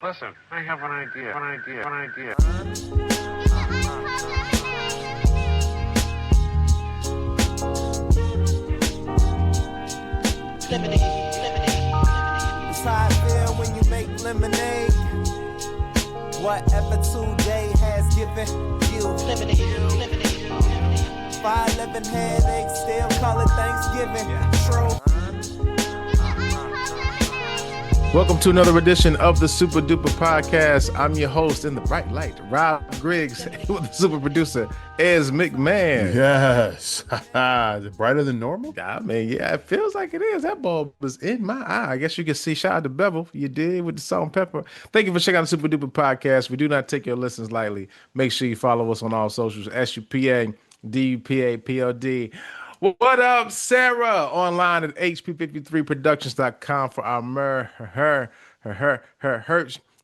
Listen, I have an idea. It's how I feel when you make lemonade. Whatever today has given you. 511 headaches, still call it Thanksgiving. True. Welcome to another edition of the Super Duper Podcast. I'm your host in the bright light, Rob Griggs, with the super producer, Ez McMahon. Yes. Is it brighter than normal? I mean, yeah, it feels like it is. That bulb is in my eye. I guess you can see. Shout out to Bevel. You did with the salt and pepper. Thank you for checking out the Super Duper Podcast. We do not take your listens lightly. Make sure you follow us on all socials, SUPA, DUPA, POD. What up, Sarah? Online at hp53productions.com for our merch.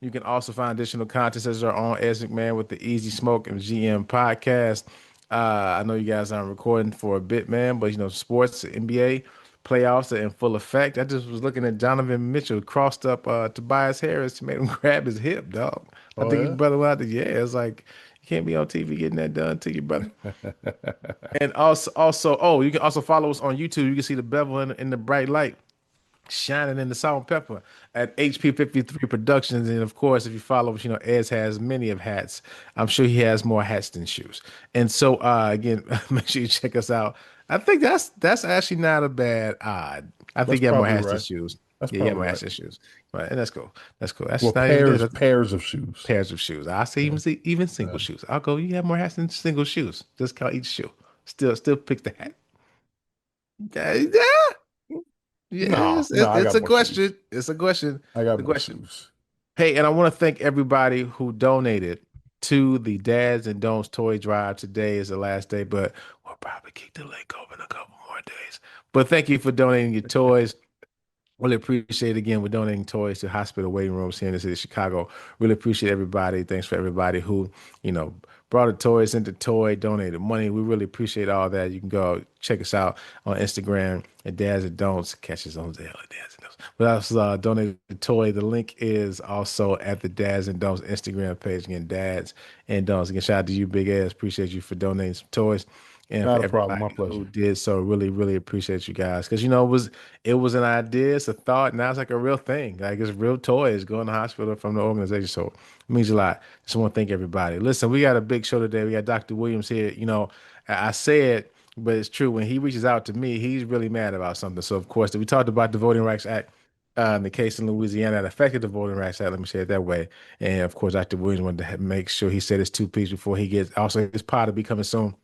You can also find additional content as our own Ez McMahon with the Easy Smoke and GM podcast. I know you guys aren't recording for a bit, man, but you know, sports, NBA playoffs are in full effect. I just was looking at Donovan Mitchell crossed up Tobias Harris to make him grab his hip, dog. I think his brother went out there. Yeah, it's like you can't be on TV getting that done to your brother. And also, you can also follow us on YouTube. You can see the bevel in the bright light shining in the salt and pepper at HP53 Productions. And of course, if you follow us, you know, Ez has many of hats. I'm sure he has more hats than shoes. And so again, make sure you check us out. I think that's actually not a bad odd. I think he had more hats than shoes. That's Yeah, he had probably more right. hats than shoes. Right, and that's cool. That's cool. That's Well, not even good. pairs of shoes. Pairs of shoes. I say even single shoes. I'll go. You have more hats than single shoes. Just count each shoe. Still pick the hat. Yeah. No, It's I got a more question. shoes. It's a question. I got The more question. shoes. Hey, and I want to thank everybody who donated to the Dads and Don'ts toy drive. Today is the last day, but we'll probably keep the link open a couple more days. But thank you for donating your toys. Really appreciate it. Again, we're donating toys to hospital waiting rooms here in the city of Chicago. Really appreciate everybody. Thanks for everybody who, you know, brought the toys into toy, donated money. We really appreciate all that. You can go check us out on Instagram at Dads and Don'ts. Catch us on Dads and Don'ts. But also donate the toy. The link is also at the Dads and Don'ts Instagram page. Again, Dads and Don'ts. Again, shout out to you, Big Ass. Appreciate you for donating some toys. And Not for a problem. My everybody who pleasure. did so, really appreciate you guys. Because you know, it was an idea, it's a thought. Now it's like a real thing. Like it's real toys going to the hospital from the organization. So it means a lot. Just want to thank everybody. Listen, we got a big show today. We got Dr. Williams here. You know, I say it, but it's true. When he reaches out to me, he's really mad about something. So of course, we talked about the Voting Rights Act. In the case in Louisiana that affected the Voting Rights Act, let me say it that way. And of course, Dr. Williams wanted to make sure he said his two piece before he gets also his pod to be coming soon,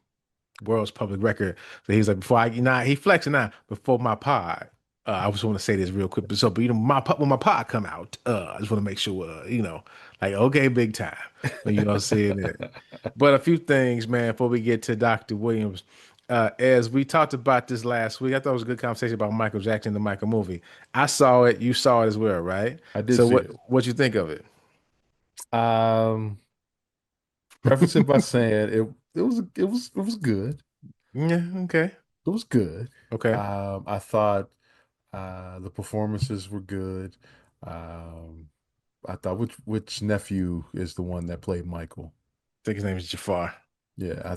world's public record. So he's like, before he flexing now before my pod. I just want to say this real quick. But you know, when my pod come out, I just want to make sure, you know, like okay, big time. You know what I'm saying? But a few things, man, before we get to Dr. Williams. As we talked about this last week, I thought it was a good conversation about Michael Jackson, the Michael movie. I saw it, you saw it as well, right? I did So see it. what you think of it? Preface it by saying it was good. Yeah, okay. It was good. Okay. I thought the performances were good. I thought which nephew is the one that played Michael? I think his name is Jafar. Yeah,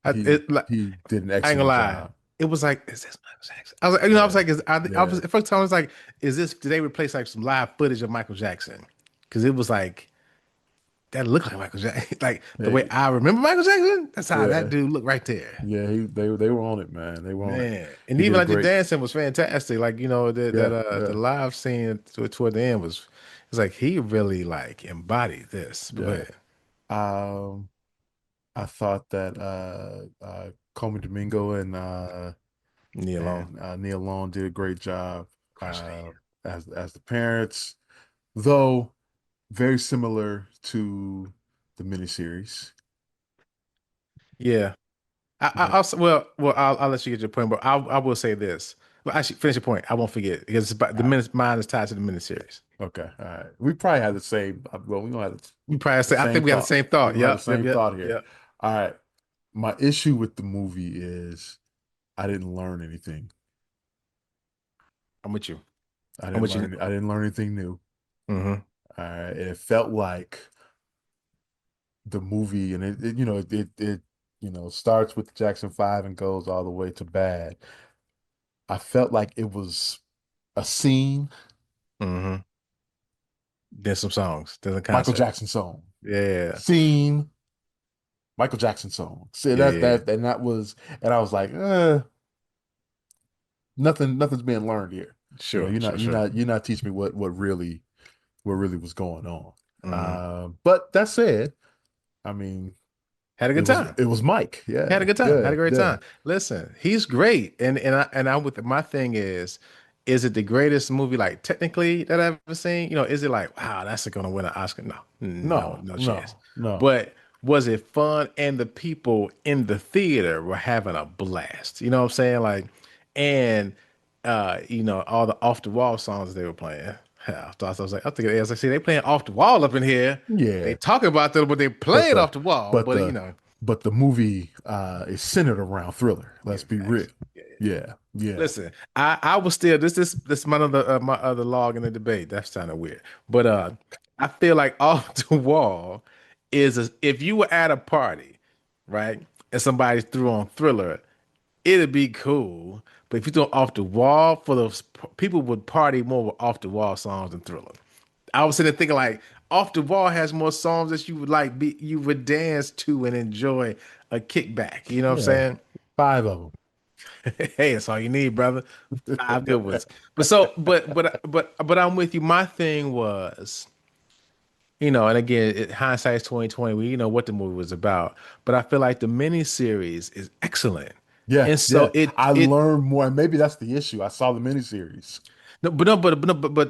I, he it, like, he did an I ain't excellent gonna lie. job. It was like, is this Michael Jackson? I was like, you know, I was like, I was Yeah. first time I was like, is this? Did they replace like some live footage of Michael Jackson? Because it was like that looked like Michael Jackson, like the way I remember Michael Jackson. That's how that Yeah. dude looked right there. Yeah, they were on it, man. They were on it. Man, and He even did like the great. dancing was fantastic. Like you know Yeah, the yeah, live scene toward the end was, it's like he really like embodied this. But go yeah. ahead. Um, I thought that Coleman Domingo Neil Long. and Neil Long did a great job Christine. as the parents, though very similar to the miniseries. Yeah. I'll let you get your point, but I will say this. Well, actually, finish your point. I won't forget because it's about the minute mine is tied to the miniseries. Okay, all right. We probably had the same. Well, we don't have You probably the say, I think same we have the thought. same thought. We don't have Yep, the same thought here. yep. All right. My issue with the movie is I didn't learn anything. I'm with you. I I'm didn't with you. learn. I didn't learn anything new. Mm-hmm. And it felt like the movie, and starts with Jackson 5 and goes all the way to Bad. I felt like it was a scene, Hmm. Then some songs, then a Michael concept. Jackson song, Yeah, scene, Michael Jackson song. See yeah, yeah. and I was like, nothing's being learned here. Sure, sure, sure. You're not teaching me what really was going on. Hmm. But that said, I mean, Had a good time. it was Mike. Had Yeah, a good time. Had a yeah, great yeah. time. Listen, he's great, and I with my thing is it the greatest movie like technically that I've ever seen? You know, is it like wow, that's going to win an Oscar? No, no, No, no chance. no, no. But was it fun? And the people in the theater were having a blast. You know what I'm saying? Like, and all the off the wall songs they were playing. Yeah, I was like, I was like, see, they playing off the wall up in here. They Yeah, talk about them, but they but playing the off the wall. but But the but the movie is centered around Thriller. yeah, Let's be real. facts. Yeah, yeah. Yeah, yeah, Listen, I was still this my other log in the debate. That's kind of weird, but I feel like off the wall if you were at a party, right, and somebody threw on Thriller, it'd be cool. But if you throw off the wall, for those people would party more with off the wall songs than Thriller. I was sitting there thinking like off the wall has more songs that you would like be you would dance to and enjoy a kickback. You know what I'm yeah. saying? Five of Hey, that's all you need, brother. Five good them. ones. But I'm with you. My thing was, and again, hindsight's 2020. We what the movie was about. But I feel like the miniseries is excellent, Yeah, and so yeah. I learned more, and maybe that's the issue. I saw the miniseries. no, but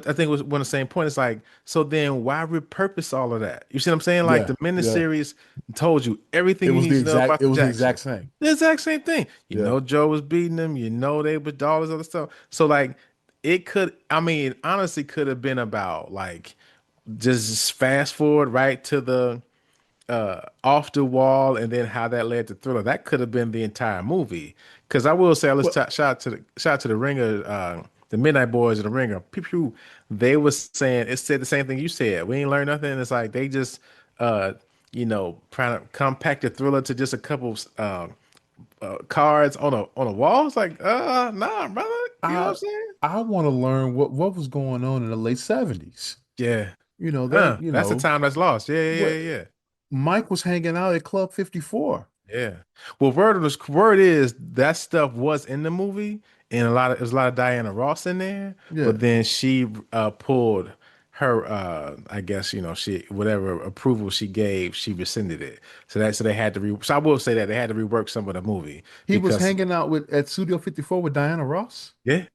I think it was one of the same point. It's like, so then why repurpose all of that? You see what I'm saying? Like Yeah, the yeah. miniseries told you everything you need to know It about the was the exact Jacksons. same. The exact same thing. Yeah. Joe was beating them. They was all this other stuff. So like it could, I mean, honestly could have been about like just fast forward right to the off the wall and then how that led to Thriller. That could have been the entire movie. Because I will say, Well, shout out to the Ringer, the Midnight Boys of the Ringer. People, they was saying it said the same thing you said. We ain't learned nothing. It's like they just trying to compact the Thriller to just a couple cards on a wall. It's like nah, brother. You know what I'm I saying? I want to learn what was going on in the late 70s. Yeah. You That's the know, time that's lost. Yeah, yeah, what yeah, yeah. Mike was hanging out at Club 54. Yeah. Well, word is that stuff was in the movie, and there's a lot of Diana Ross in there, but Yeah. then she pulled her I guess she whatever approval she gave, she rescinded it. So they had to so I will say that they had to rework some of the movie He was because hanging out with at Studio 54 with Diana Ross. yeah,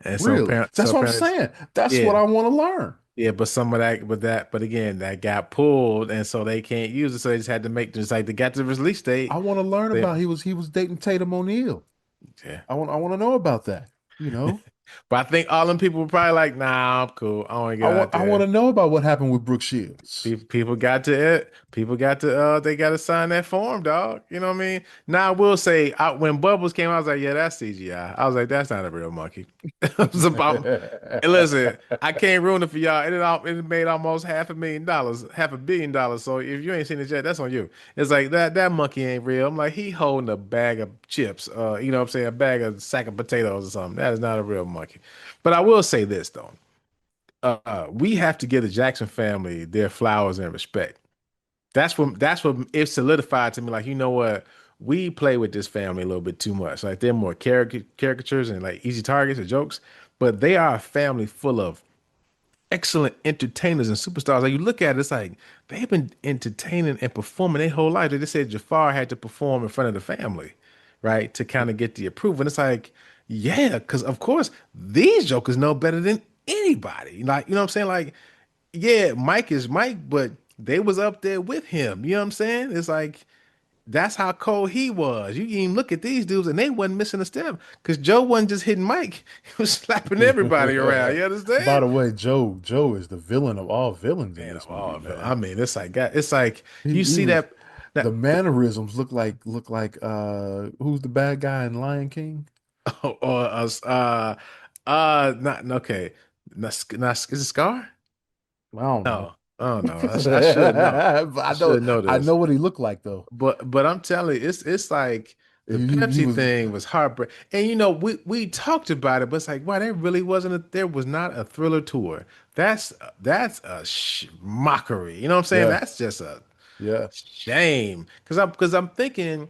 and Really? so That's what I'm apparently saying. That's what yeah. I want to learn. Yeah, but some of but again, that got pulled, and so they can't use it. So they just had to make just like they got to the release I date. want to learn They, about he was dating Tatum O'Neal. yeah. I want to know about that. You know, But I think all them people were probably like, nah, I'm cool. I want to go out I want there. to know about what happened with Brooke Shields. People got to it. People got to they got to sign that form, dog. You know what I mean? Now I will say, when Bubbles came, I was like, yeah, that's CGI. I was like, that's not a real monkey. It was about. And listen, I can't ruin it for y'all. It made almost $500,000, $500 million. So if you ain't seen it yet, that's on you. It's like that monkey ain't real. I'm like, he holding a bag of chips. You know what I'm saying? A sack of potatoes or something. That is not a real monkey. But I will say this though. We have to give the Jackson family their flowers and respect. That's what it solidified to me. Like, you know what? We play with this family a little bit too much. Like they're more caricatures and like easy targets or jokes, but they are a family full of excellent entertainers and superstars. Like you look at it, it's like they've been entertaining and performing their whole life. They just said Jafar had to perform in front of the family, right, to kind of get the approval. And it's like, yeah, because of course these jokers know better than anybody. Like, you know what I'm saying? Like, yeah, Mike is Mike, but they was up there with him. You know what I'm saying? It's like that's how cold he was. You can even look at these dudes and they wasn't missing a step because Joe wasn't just hitting Mike. He was slapping everybody around. You By understand? the way, Joe is the villain of all villains in Man, this movie, oh, I man. mean, it's like you He see was the that mannerisms look like who's the bad guy in Lion King? or not okay, not is it Scar? I don't know. No, I don't know. I should know. But I should know I this. know what he looked like though. But I'm telling you, it's like the He Pepsi was thing was heartbreak. And we talked about it, but it's like, wow, there was not a Thriller tour. That's a mockery. You know what I'm saying? yeah, That's just a yeah. shame. Because I'm thinking,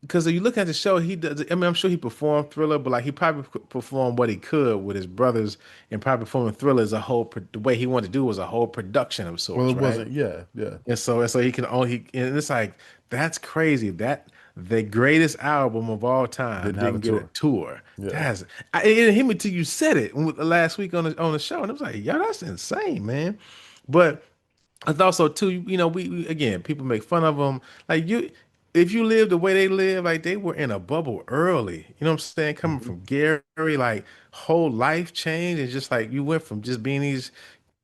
because if you look at the show, he does. I mean, I'm sure he performed Thriller, but like he probably performed what he could with his brothers, and probably performing Thriller as a whole. The way he wanted to do was a whole production of Well, sorts, it right? wasn't. Yeah, yeah. And so he can only and it's like that's crazy that the greatest album of all time Didn't have a didn't get a tour. tour. Yeah. And him until you said it last week on the show, and I was like, yo, that's insane, man. But I thought so too. We again, people make fun of them. Like if you live the way they live, like they were in a bubble early. You know what I'm saying? Coming Mhm. from Gary, like whole life change, and just like you went from just being these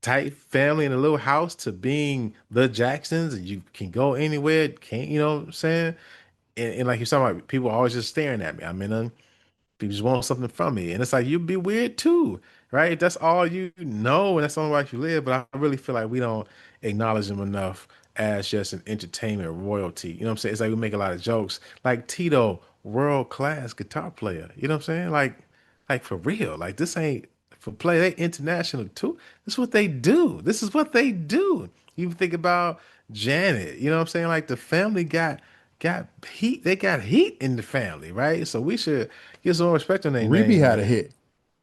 tight family in a little house to being the Jacksons, and you can go anywhere. Can't you know what I'm saying? And like you're talking about, people are always just staring at me. I mean, people just want something from me. And it's like you'd be weird too, right? If that's all you know and that's the only life you live. But I really feel like we don't acknowledge them enough as just an entertainment royalty. You know what I'm saying? It's like we make a lot of jokes. Like Tito, world class guitar player. You know what I'm saying? Like for real. Like this ain't for play. They international too. This is what they do. This is what they do. You think about Janet, you know what I'm saying? Like the family got heat. They got heat in the family, right? So we should give some respect on their Reby name, had a man. hit.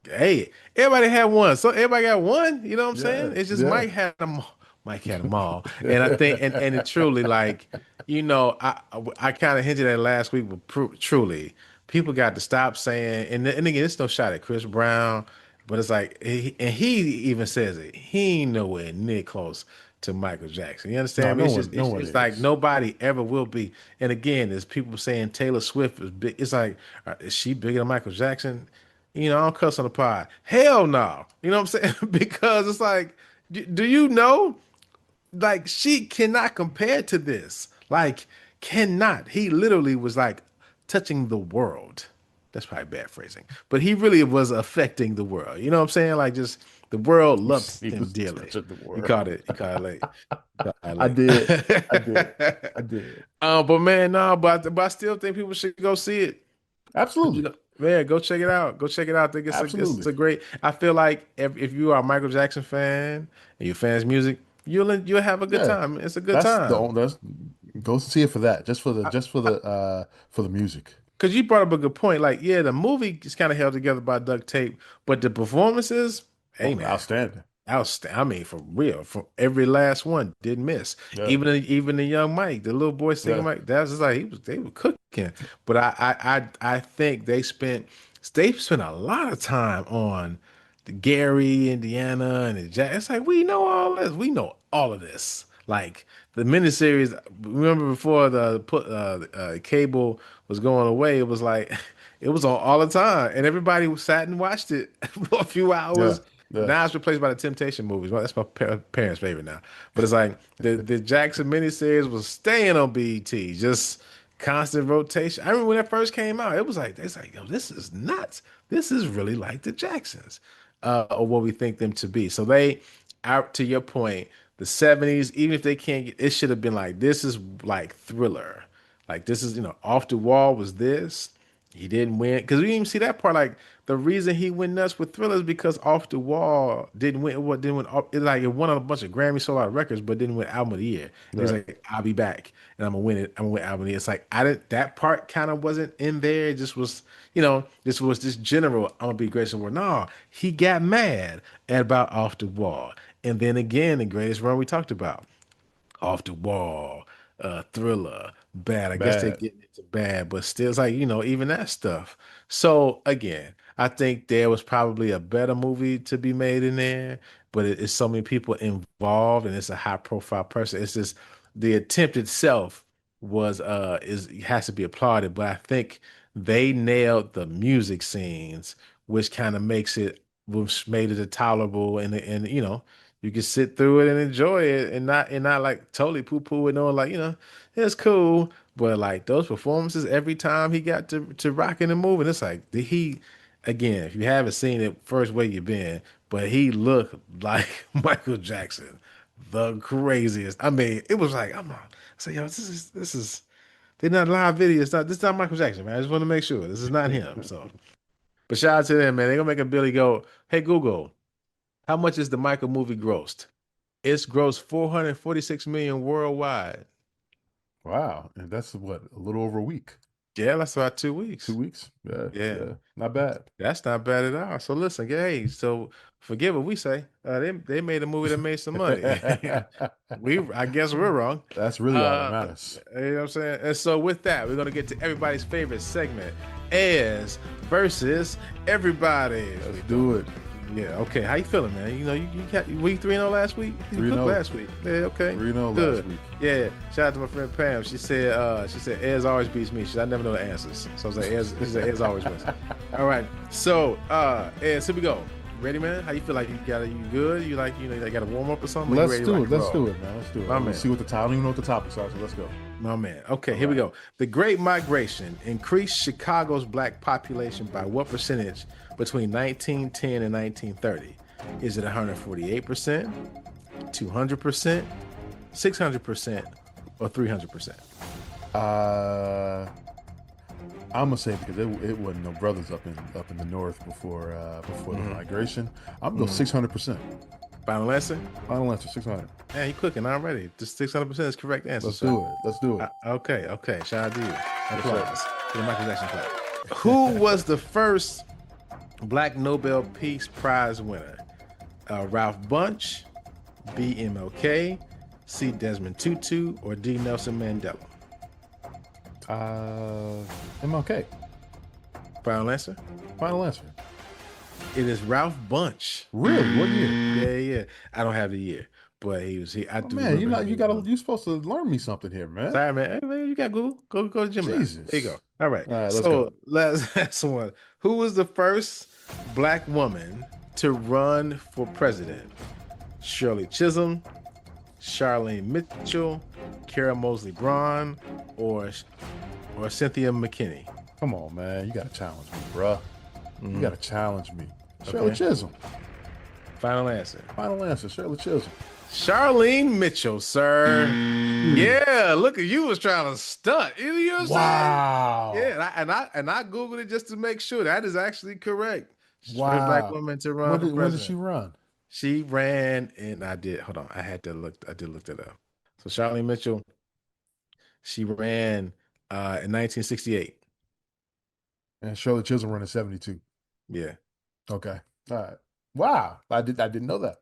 Hey, everybody had one. So everybody got one. You know what I'm saying? Yeah, It's just yeah. Mike had them. Mike had them all, and I think, and it truly, like, I kind of hinted at it last week, but truly, people got to stop saying, and again, it's no shot at Chris Brown, but it's like, and he even says it. He ain't nowhere near close to Michael Jackson. You No, understand me? no It's just, one, no it's, one it's like is. nobody ever will be. And again, there's people saying Taylor Swift is big. It's like, is she bigger than Michael Jackson? I don't cuss on the pod. Hell no. You know what I'm saying? Because it's like, do you know? Like, she cannot compare to this. Like, cannot. He literally was like touching the world. That's probably bad phrasing, but he really was affecting the world. You know what I'm saying? Like, just the world loved He him was dearly. touching the You world. caught it. You caught it late. You caught I it did. I did. late. I did. But man, no, but I still think people should go see it. Absolutely. Man, go check it out. Go check it out. I think it's Absolutely. a great. I feel like if you are a Michael Jackson fan and you fans music, you'll have a good Yeah. time. It's a good time. That's go see it for that. For the music. Because you brought up a good point. Like, yeah, the movie is kind of held together by duct tape, but the performances, hey Oh, man, outstanding. outstanding. I mean, for real, from every last one, didn't miss. Yeah. Even the young Mike, the little boy singing Yeah. Mike, that was just like they were cooking. But I think they spent a lot of time on the Gary, Indiana, and the Jack. It's like we know all this. We know all of this. Like the miniseries. Remember before the cable was going away? It was like it was on all the time, and everybody sat and watched it for a few Yeah. hours. Yeah. Now it's replaced by the Temptation movies. Well, that's my parents' favorite now. But it's like the Jackson miniseries was staying on BET, just constant rotation. I remember when that first came out, it's like, yo, this is nuts. This is really like the Jacksons, or what we think them to be. So they, out to your point, the '70s, even if they can't get, it should have been like this is like Thriller, like this is Off the Wall was this. He didn't win because we didn't even see that part. Like the reason he went nuts with Thriller is because Off the Wall didn't win. What didn't win? It won a bunch of Grammy, sold out records, but didn't win Album of the Year. And he's Right. like, "I'll be back, and I'm gonna win it. I'm gonna win Album of the Year." It's like I didn't. That part kind of wasn't in there. It just was, this was this general. I'm gonna be greatest in the world. No, he got mad about Off the Wall, and then again, the greatest run we talked about. Off the Wall, Thriller, Bad. I guess they Bad. get into Bad, but still, it's like even that stuff. So again, I think there was probably a better movie to be made in there, but it's so many people involved, and it's a high profile person. It's just the attempt itself is has to be applauded, but I think they nailed the music scenes, which kind of which made it tolerable, and you can sit through it and enjoy it and not like totally poo-poo it, knowing like, it's cool. But like those performances every time he got to rocking and moving, it's like did he again, if you haven't seen it, first where you been, but he looked like Michael Jackson, the craziest. I mean, it was like I'm not. So yo, this is they're not live video. It's not this is not Michael Jackson, man. I just want to make sure this is not him. So, but shout out to them, man. They're gonna make a Billy go. Hey Google, how much is the Michael movie grossed? It's grossed 446 million worldwide. Wow. And that's what, a little over a week. Yeah, that's about 2 weeks. 2 weeks. Yeah. Yeah. Yeah. Not bad. That's not bad at all. So listen, hey, so forgive what we say. They made a movie that made some money. I guess we're wrong. That's really all that matters. You know what I'm saying? And so with that, we're gonna get to everybody's favorite segment, as versus everybody. Let's do it. Yeah. Okay. How you feeling, man? You know, you got week 3-0 last week. You 3-0 cooked last week. Yeah. Okay. 3-0 Good. last week. Yeah. Shout out to my friend Pam. She said, Ez always beats me. She said, I never know the answers. So I was like, Ez always wins. All right. So, Ez, here we go. Ready, man? How you feel? Like you good? You like, you got to warm up or something? Let's do it. Let's do it, man. Let's do it. Let's see what the topic. I don't even know what the topics are, so let's go. My man. Okay, here we go. The Great Migration increased Chicago's black population by what percentage between 1910 and 1930? Is it 148%, 200%, 600%, or 300%? I'm gonna say because it wasn't no brothers up in the north before the migration. I'm gonna go 600%. Final answer? Final answer 600. Man, you cooking already. Just 600% is correct answer. Let's do it. Let's do it. Okay. Shout out to you. Applause. To the Michael Jackson clap. Who was the first Black Nobel Peace Prize winner? Ralph Bunche, B. MLK, C. Desmond Tutu, or D. Nelson Mandela? MLK. Final answer? Final answer. It is Ralph Bunche. Really? What year? Yeah. I don't have the year, but I do. Man, you're supposed to learn me something here, man. Sorry, man. Hey, man, you got Google. Go to Gemini. Jesus. There you go. All right. Let's go. Last one. Who was the first Black woman to run for president? Shirley Chisholm, Charlene Mitchell, Kara Mosley Braun, or Cynthia McKinney? Come on, man. You got to challenge me, bruh. You got to challenge me. Shirley Chisholm. Final answer. Final answer. Shirley Chisholm. Charlene Mitchell, sir. Yeah, look at you was trying to stunt. You know what I'm Wow. saying? Yeah, and I Googled it just to make sure that is actually correct. Wow. First Black woman to run for president. When did she run? She ran, and I did look that up. So Charlene Mitchell, she ran in 1968. And Shirley Chisholm ran in 72. Yeah. Okay. All right. Wow. I didn't know that.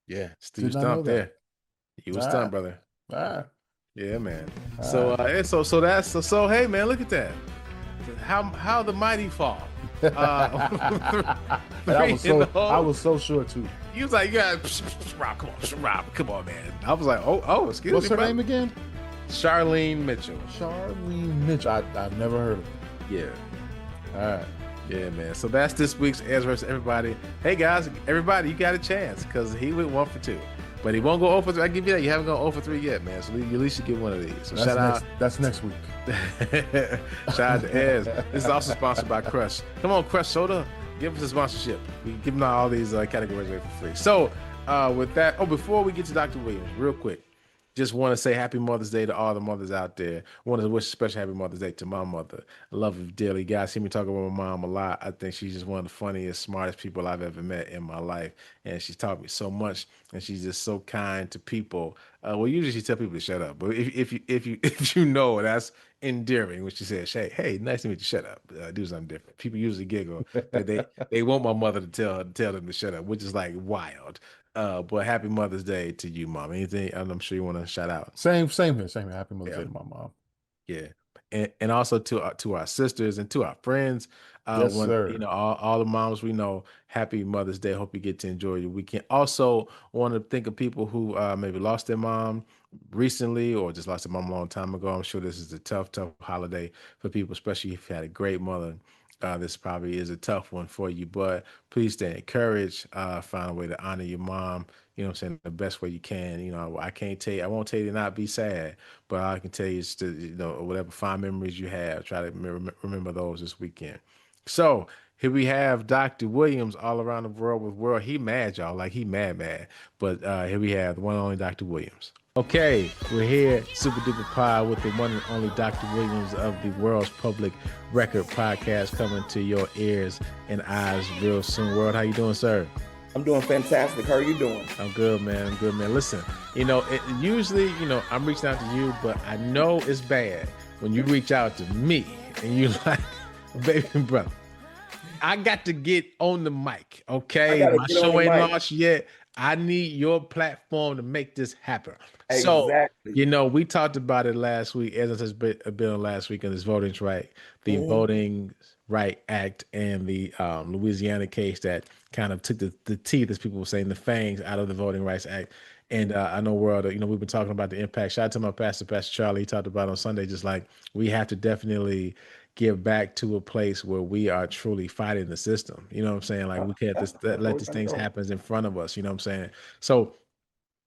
Yeah. Steve stumped there. You was stumped, brother. All right. Yeah, man. So hey man, look at that. How the mighty fall. I was so sure too. You was like, Rob, come on, man. I was like, oh, excuse me. What's her name again? Charlene Mitchell. Charlene Mitchell. I've never heard of her. Yeah. All right. Yeah, man. So that's this week's As versus Everybody. Hey guys, everybody, you got a chance because he went 1 for 2. But he won't go 0 for 3. I give you that. You haven't gone 0 for 3 yet, man. So you at least should get one of these. So that's next week. Shout out to Ez. This is also sponsored by Crush. Come on, Crush Soda. Give us a sponsorship. We give them all these categories away for free. So with that, before we get to Dr. Williams, real quick, just want to say happy Mother's Day to all the mothers out there. I want to wish a special happy Mother's Day to my mother. I love her dearly. Guys see me talk about my mom a lot. I think she's just one of the funniest, smartest people I've ever met in my life. And she's taught me so much. And she's just so kind to people. Well, usually she tell people to shut up. But if you know that's endearing when she says, hey, nice to meet you, shut up. Do something different. People usually giggle. They want my mother to tell them to shut up, which is like wild. But happy Mother's Day to you, Mom. Anything I'm sure you want to shout out. Same here. Happy Mother's Day to my mom. Yeah. And also to our sisters and to our friends. Yes, sir. All the moms we know, happy Mother's Day. Hope you get to enjoy your weekend. Also want to think of people who maybe lost their mom recently or just lost their mom a long time ago. I'm sure this is a tough holiday for people, especially if you had a great mother. This probably is a tough one for you, but please stay encouraged. Find a way to honor your mom, the best way you can. I won't tell you to not be sad, but all I can tell you is to, whatever fond memories you have, try to remember those this weekend. So here we have Dr. Williams all around the world with world. He mad, y'all. Like he mad. But here we have the one and only Dr. Williams. Okay, we're here, Super Duper Pod, with the one and only Dr. Williams of the World's Public Record Podcast, coming to your ears and eyes real soon. World, how you doing, sir? I'm doing fantastic. How are you doing? I'm good, man. Listen, usually, I'm reaching out to you, but I know it's bad when you reach out to me and you like, baby brother, I got to get on the mic, okay? My show ain't launched yet. I need your platform to make this happen. Exactly. So, we talked about it last week, as it has been last week on this Voting Right, the Voting Right Act, and the Louisiana case that kind of took the teeth, as people were saying, the fangs out of the Voting Rights Act. And I know World, we've been talking about the impact. Shout out to my pastor, Pastor Charlie. He talked about it on Sunday, just like we have to definitely give back to a place where we are truly fighting the system. You know what I'm saying? Like we can't let these things happen in front of us. You know what I'm saying? So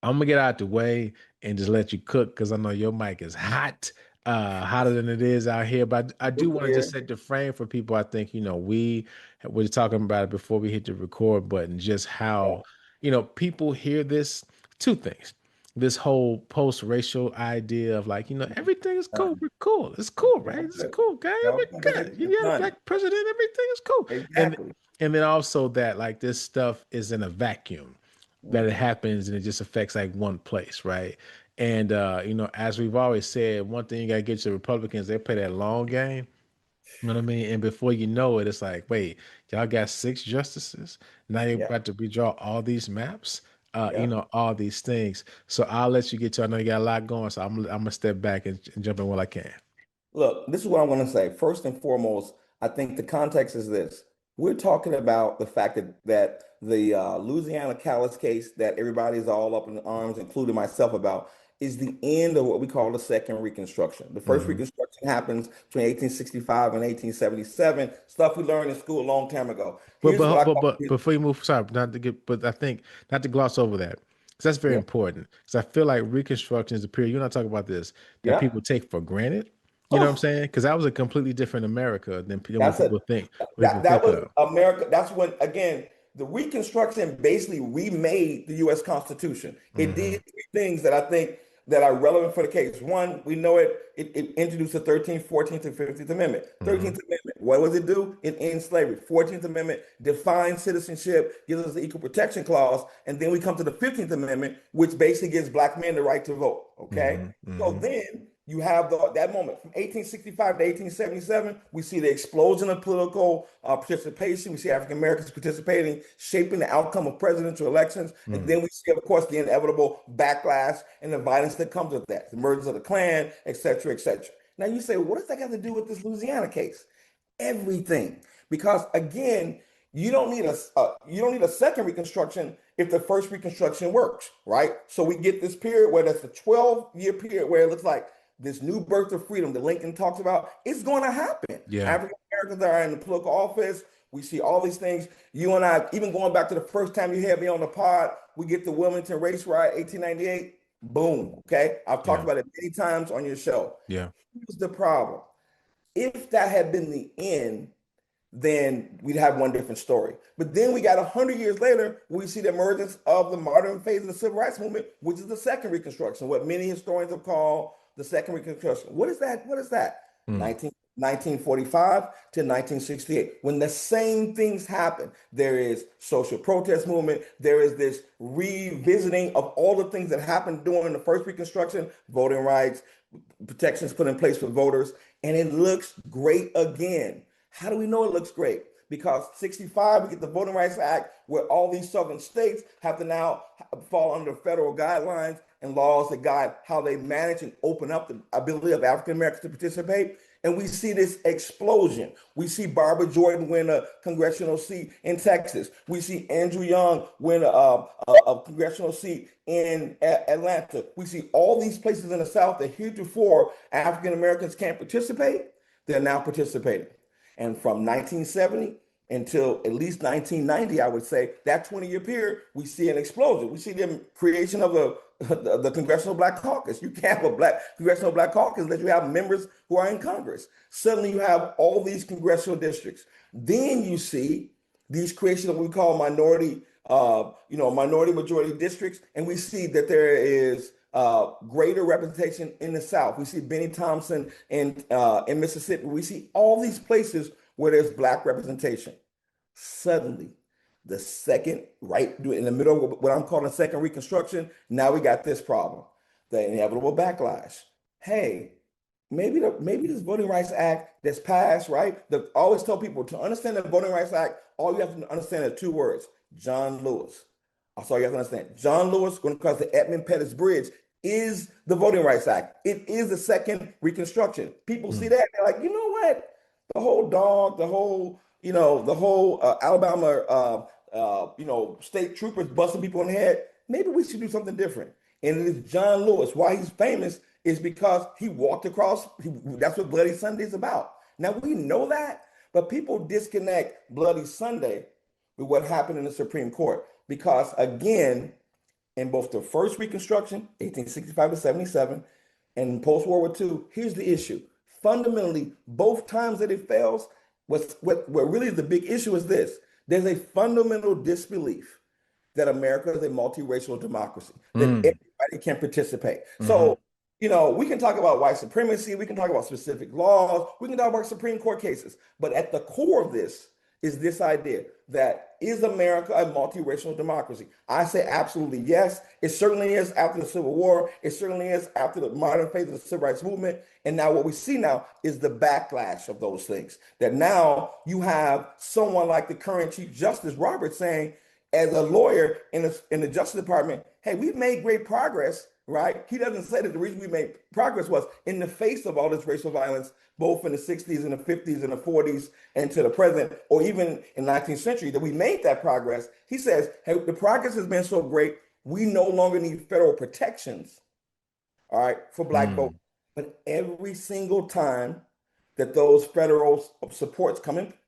I'm gonna get out the way and just let you cook, because I know your mic is hot, hotter than it is out here. But I do want to just set the frame for people. I think we were talking about it before we hit the record button, just how people hear this. Two things: this whole post-racial idea of like, everything is cool, we're cool, it's cool, right? It's cool, guy, we're good. You got a black president, everything is cool. Exactly. And then also that like this stuff is in a vacuum, that it happens and it just affects like one place, right? And as we've always said, one thing you gotta get to the Republicans, they play that long game. You know what I mean? And before you know it, it's like, wait, y'all got 6 justices. Now you're about to redraw all these maps, all these things. So I'll let you get to. I know you got a lot going, so I'm gonna step back and jump in while I can. Look, this is what I want to say. First and foremost, I think the context is this. We're talking about the fact that the Louisiana Callis case that everybody is all up in arms, including myself, about, is the end of what we call the second Reconstruction. The first Reconstruction happens between 1865 and 1877, stuff we learned in school a long time ago. But before you move, sorry, but I think not to gloss over that, because that's very important. Because I feel like Reconstruction is a period, you're not talking about this, that people take for granted. You know what I'm saying? Because that was a completely different America than what people think. That was America. That's when, again, the Reconstruction basically remade the U.S. Constitution. It did 3 things that I think that are relevant for the case. One, we know it introduced the 13th, 14th, and 15th Amendment. 13th Amendment, what does it do? It ends slavery. 14th Amendment defines citizenship, gives us the Equal Protection Clause, and then we come to the 15th Amendment, which basically gives Black men the right to vote, okay? So then you have that moment from 1865 to 1877. We see the explosion of political participation. We see African Americans participating, shaping the outcome of presidential elections. And then we see, of course, the inevitable backlash and the violence that comes with that, the murders of the Klan, et cetera, et cetera. Now you say, what does that got to do with this Louisiana case? Everything. Because again, you don't need a second Reconstruction if the first Reconstruction works, right? So we get this period where that's a 12-year period where it looks like this new birth of freedom that Lincoln talks about, it's going to happen. Yeah. African Americans are in the political office. We see all these things. You and I, even going back to the first time you had me on the pod, we get the Wilmington Race Riot, 1898. Boom. Okay. I've talked about it many times on your show. Yeah. Here's the problem. If that had been the end, then we'd have one different story. But then we got 100 years later, we see the emergence of the modern phase of the Civil Rights Movement, which is the second Reconstruction, what many historians have called the second Reconstruction. What is that? 1945 to 1968, when the same things happen. There is social protest movement. There is this revisiting of all the things that happened during the first Reconstruction, voting rights, protections put in place for voters, and it looks great again. How do we know it looks great? Because 65, we get the Voting Rights Act, where all these southern states have to now fall under federal guidelines and laws that guide how they manage and open up the ability of African Americans to participate. And we see this explosion. We see Barbara Jordan win a congressional seat in Texas. We see Andrew Young win a congressional seat in Atlanta. We see all these places in the South that heretofore African Americans can't participate. They're now participating. And from 1970 until at least 1990, I would say, that 20-year period, we see an explosion. We see the creation of the Congressional Black Caucus. You can't have a Congressional Black Caucus unless you have members who are in Congress. Suddenly you have all these congressional districts. Then you see these creation of what we call minority majority districts, and we see that there is greater representation in the South. We see Benny Thompson in Mississippi. We see all these places where there's Black representation. Suddenly, the second, right in the middle of what I'm calling second Reconstruction, now we got this problem, the inevitable backlash. Hey, maybe this Voting Rights Act that's passed, right? I always tell people to understand the Voting Rights Act, all you have to understand are two words: John Lewis. That's all you have to understand. John Lewis, when it comes to Edmund Pettus Bridge, is the Voting Rights Act. It is the second Reconstruction. People see that, they're like, you know what? The whole dog, the whole Alabama, state troopers busting people in the head. Maybe we should do something different. And it is John Lewis. Why he's famous is because he walked across. That's what Bloody Sunday is about. Now we know that, but people disconnect Bloody Sunday with what happened in the Supreme Court. Because again, in both the first Reconstruction, 1865 to 77, and post-World War II, here's the issue. Fundamentally, both times that it fails, what really is the big issue is this. There's a fundamental disbelief that America is a multiracial democracy, that everybody can participate. So, we can talk about white supremacy, we can talk about specific laws, we can talk about Supreme Court cases, but at the core of this is this idea that is America a multiracial democracy? I say absolutely yes. It certainly is after the Civil War. It certainly is after the modern phase of the Civil Rights Movement. And now what we see now is the backlash of those things. That now you have someone like the current Chief Justice Roberts saying, as a lawyer in the Justice Department, hey, we've made great progress, right? He doesn't say that the reason we made progress was in the face of all this racial violence, both in the 60s and the 50s and the 40s and to the present, or even in the 19th century, that we made that progress. He says, hey, the progress has been so great, we no longer need federal protections, all right, for Black folks. But every single time that those federal supports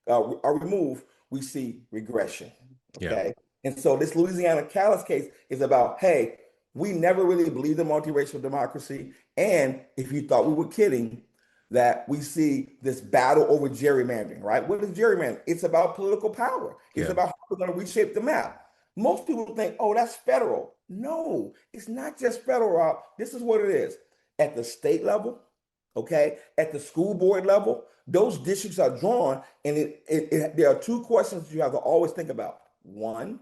are removed, we see regression, okay? Yeah. And so this Louisiana Callis case is about, hey, we never really believed in multiracial democracy. And if you thought we were kidding, that we see this battle over gerrymandering, right? What is gerrymandering? It's about political power. It's about how we're going to reshape the map. Most people think, oh, that's federal. No, it's not just federal, Rob. This is what it is. At the state level, okay, at the school board level, those districts are drawn, and there are two questions you have to always think about. One,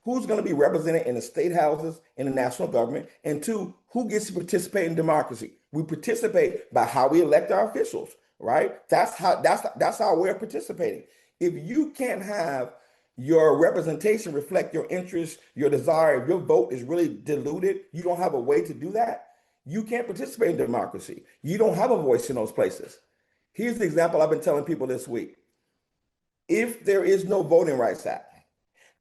who's going to be represented in the state houses in the national government? And two, who gets to participate in democracy? We participate by how we elect our officials, right? That's our way of participating. If you can't have your representation reflect your interests, your desire, if your vote is really diluted, you don't have a way to do that, you can't participate in democracy. You don't have a voice in those places. Here's the example I've been telling people this week. If there is no Voting Rights Act,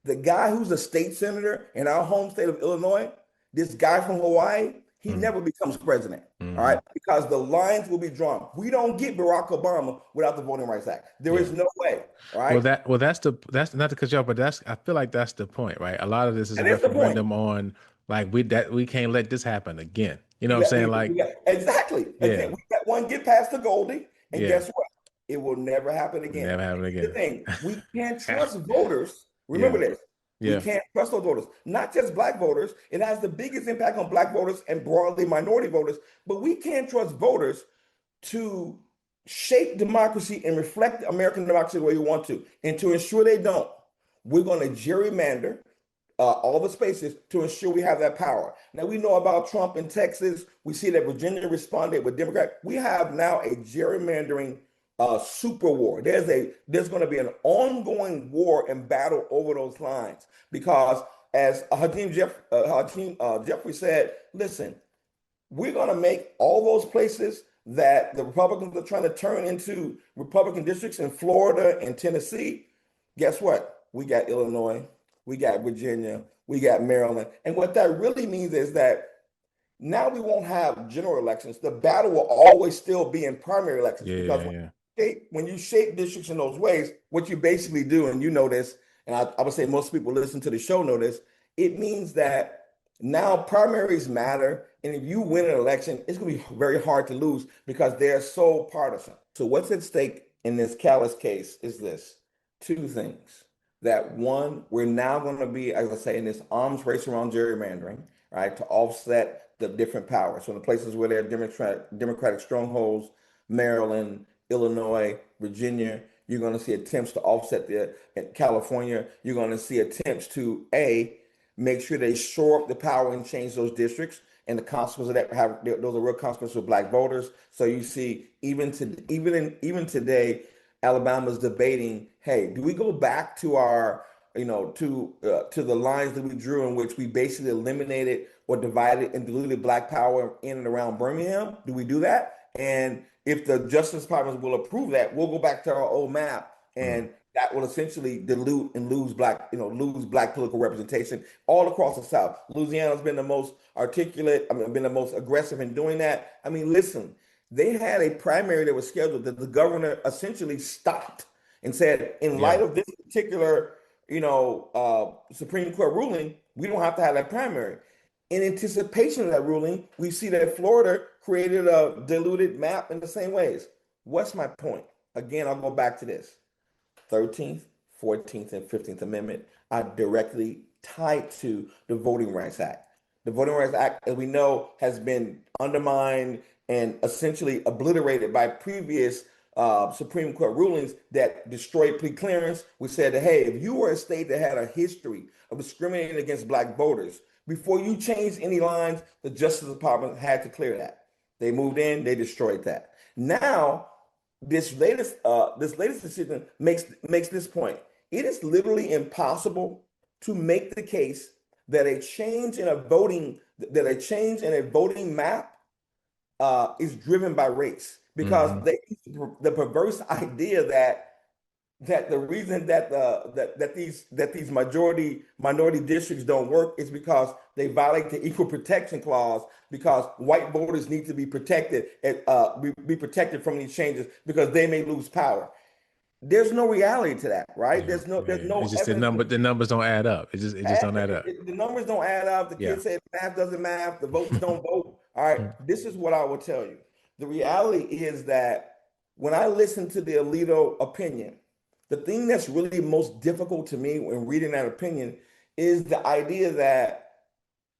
the guy who's a state senator in our home state of Illinois, this guy from Hawaii, he never becomes president, all right? Because the lines will be drawn. We don't get Barack Obama without the Voting Rights Act. There is no way, all right? That's not to cut you off, but I feel like that's the point, right? A lot of this is a referendum on like we can't let this happen again. You know what I'm saying? Like exactly. Yeah. We got one get past the Goldie, and guess what? It will never happen again. Never happen again. The thing, we can't trust voters. Remember this. We can't trust those voters, not just Black voters. It has the biggest impact on Black voters and broadly minority voters, but we can't trust voters to shape democracy and reflect American democracy the way we want to. And to ensure they don't, we're going to gerrymander all the spaces to ensure we have that power. Now, we know about Trump in Texas. We see that Virginia responded with Democrat. We have now a gerrymandering super war. There's going to be an ongoing war and battle over those lines because, as Hakeem Jeffrey said, listen, we're going to make all those places that the Republicans are trying to turn into Republican districts in Florida and Tennessee. Guess what? We got Illinois, we got Virginia, we got Maryland, and what that really means is that now we won't have general elections. The battle will always still be in primary elections when you shape districts in those ways, what you basically do, and you know this, and I would say most people listen to the show know this, it means that now primaries matter, and if you win an election, it's going to be very hard to lose because they're so partisan. So what's at stake in this Callis case is this: two things. That one, we're now going to be, as I say, in this arms race around gerrymandering, right, to offset the different powers. So in the places where there are Democratic strongholds, Maryland, Illinois, Virginia, you're going to see attempts to offset in California. You're going to see attempts to make sure they shore up the power and change those districts. And the consequences of that those are real consequences for Black voters. So you see, even today, Alabama's debating, hey, do we go back to our, to the lines that we drew in which we basically eliminated or divided and diluted Black power in and around Birmingham? Do we do that? And if the Justice Department will approve that, we'll go back to our old map, and that will essentially dilute and lose Black political representation all across the South. Louisiana's been the most articulate, been the most aggressive in doing that. I mean, listen, they had a primary that was scheduled that the governor essentially stopped and said, in light of this particular, Supreme Court ruling, we don't have to have that primary. In anticipation of that ruling, we see that Florida created a diluted map in the same ways. What's my point? Again, I'll go back to this. 13th, 14th, and 15th Amendment are directly tied to the Voting Rights Act. The Voting Rights Act, as we know, has been undermined and essentially obliterated by previous Supreme Court rulings that destroyed pre-clearance. We said that, hey, if you were a state that had a history of discriminating against Black voters, before you changed any lines, the Justice Department had to clear that. They moved in, they destroyed that. Now, this latest decision makes this point. It is literally impossible to make the case that a change in a voting map is driven by race, because the perverse idea that the reason that these minority districts don't work is because they violate the Equal Protection Clause, because white voters need to be protected be protected from these changes because they may lose power. There's no reality to that, right? There's no It's just the numbers don't add up. It just don't add up. The numbers don't add up. The kids say math doesn't math. The votes don't vote. All right. This is what I will tell you. The reality is that when I listen to the Alito opinion, the thing that's really most difficult to me when reading that opinion is the idea that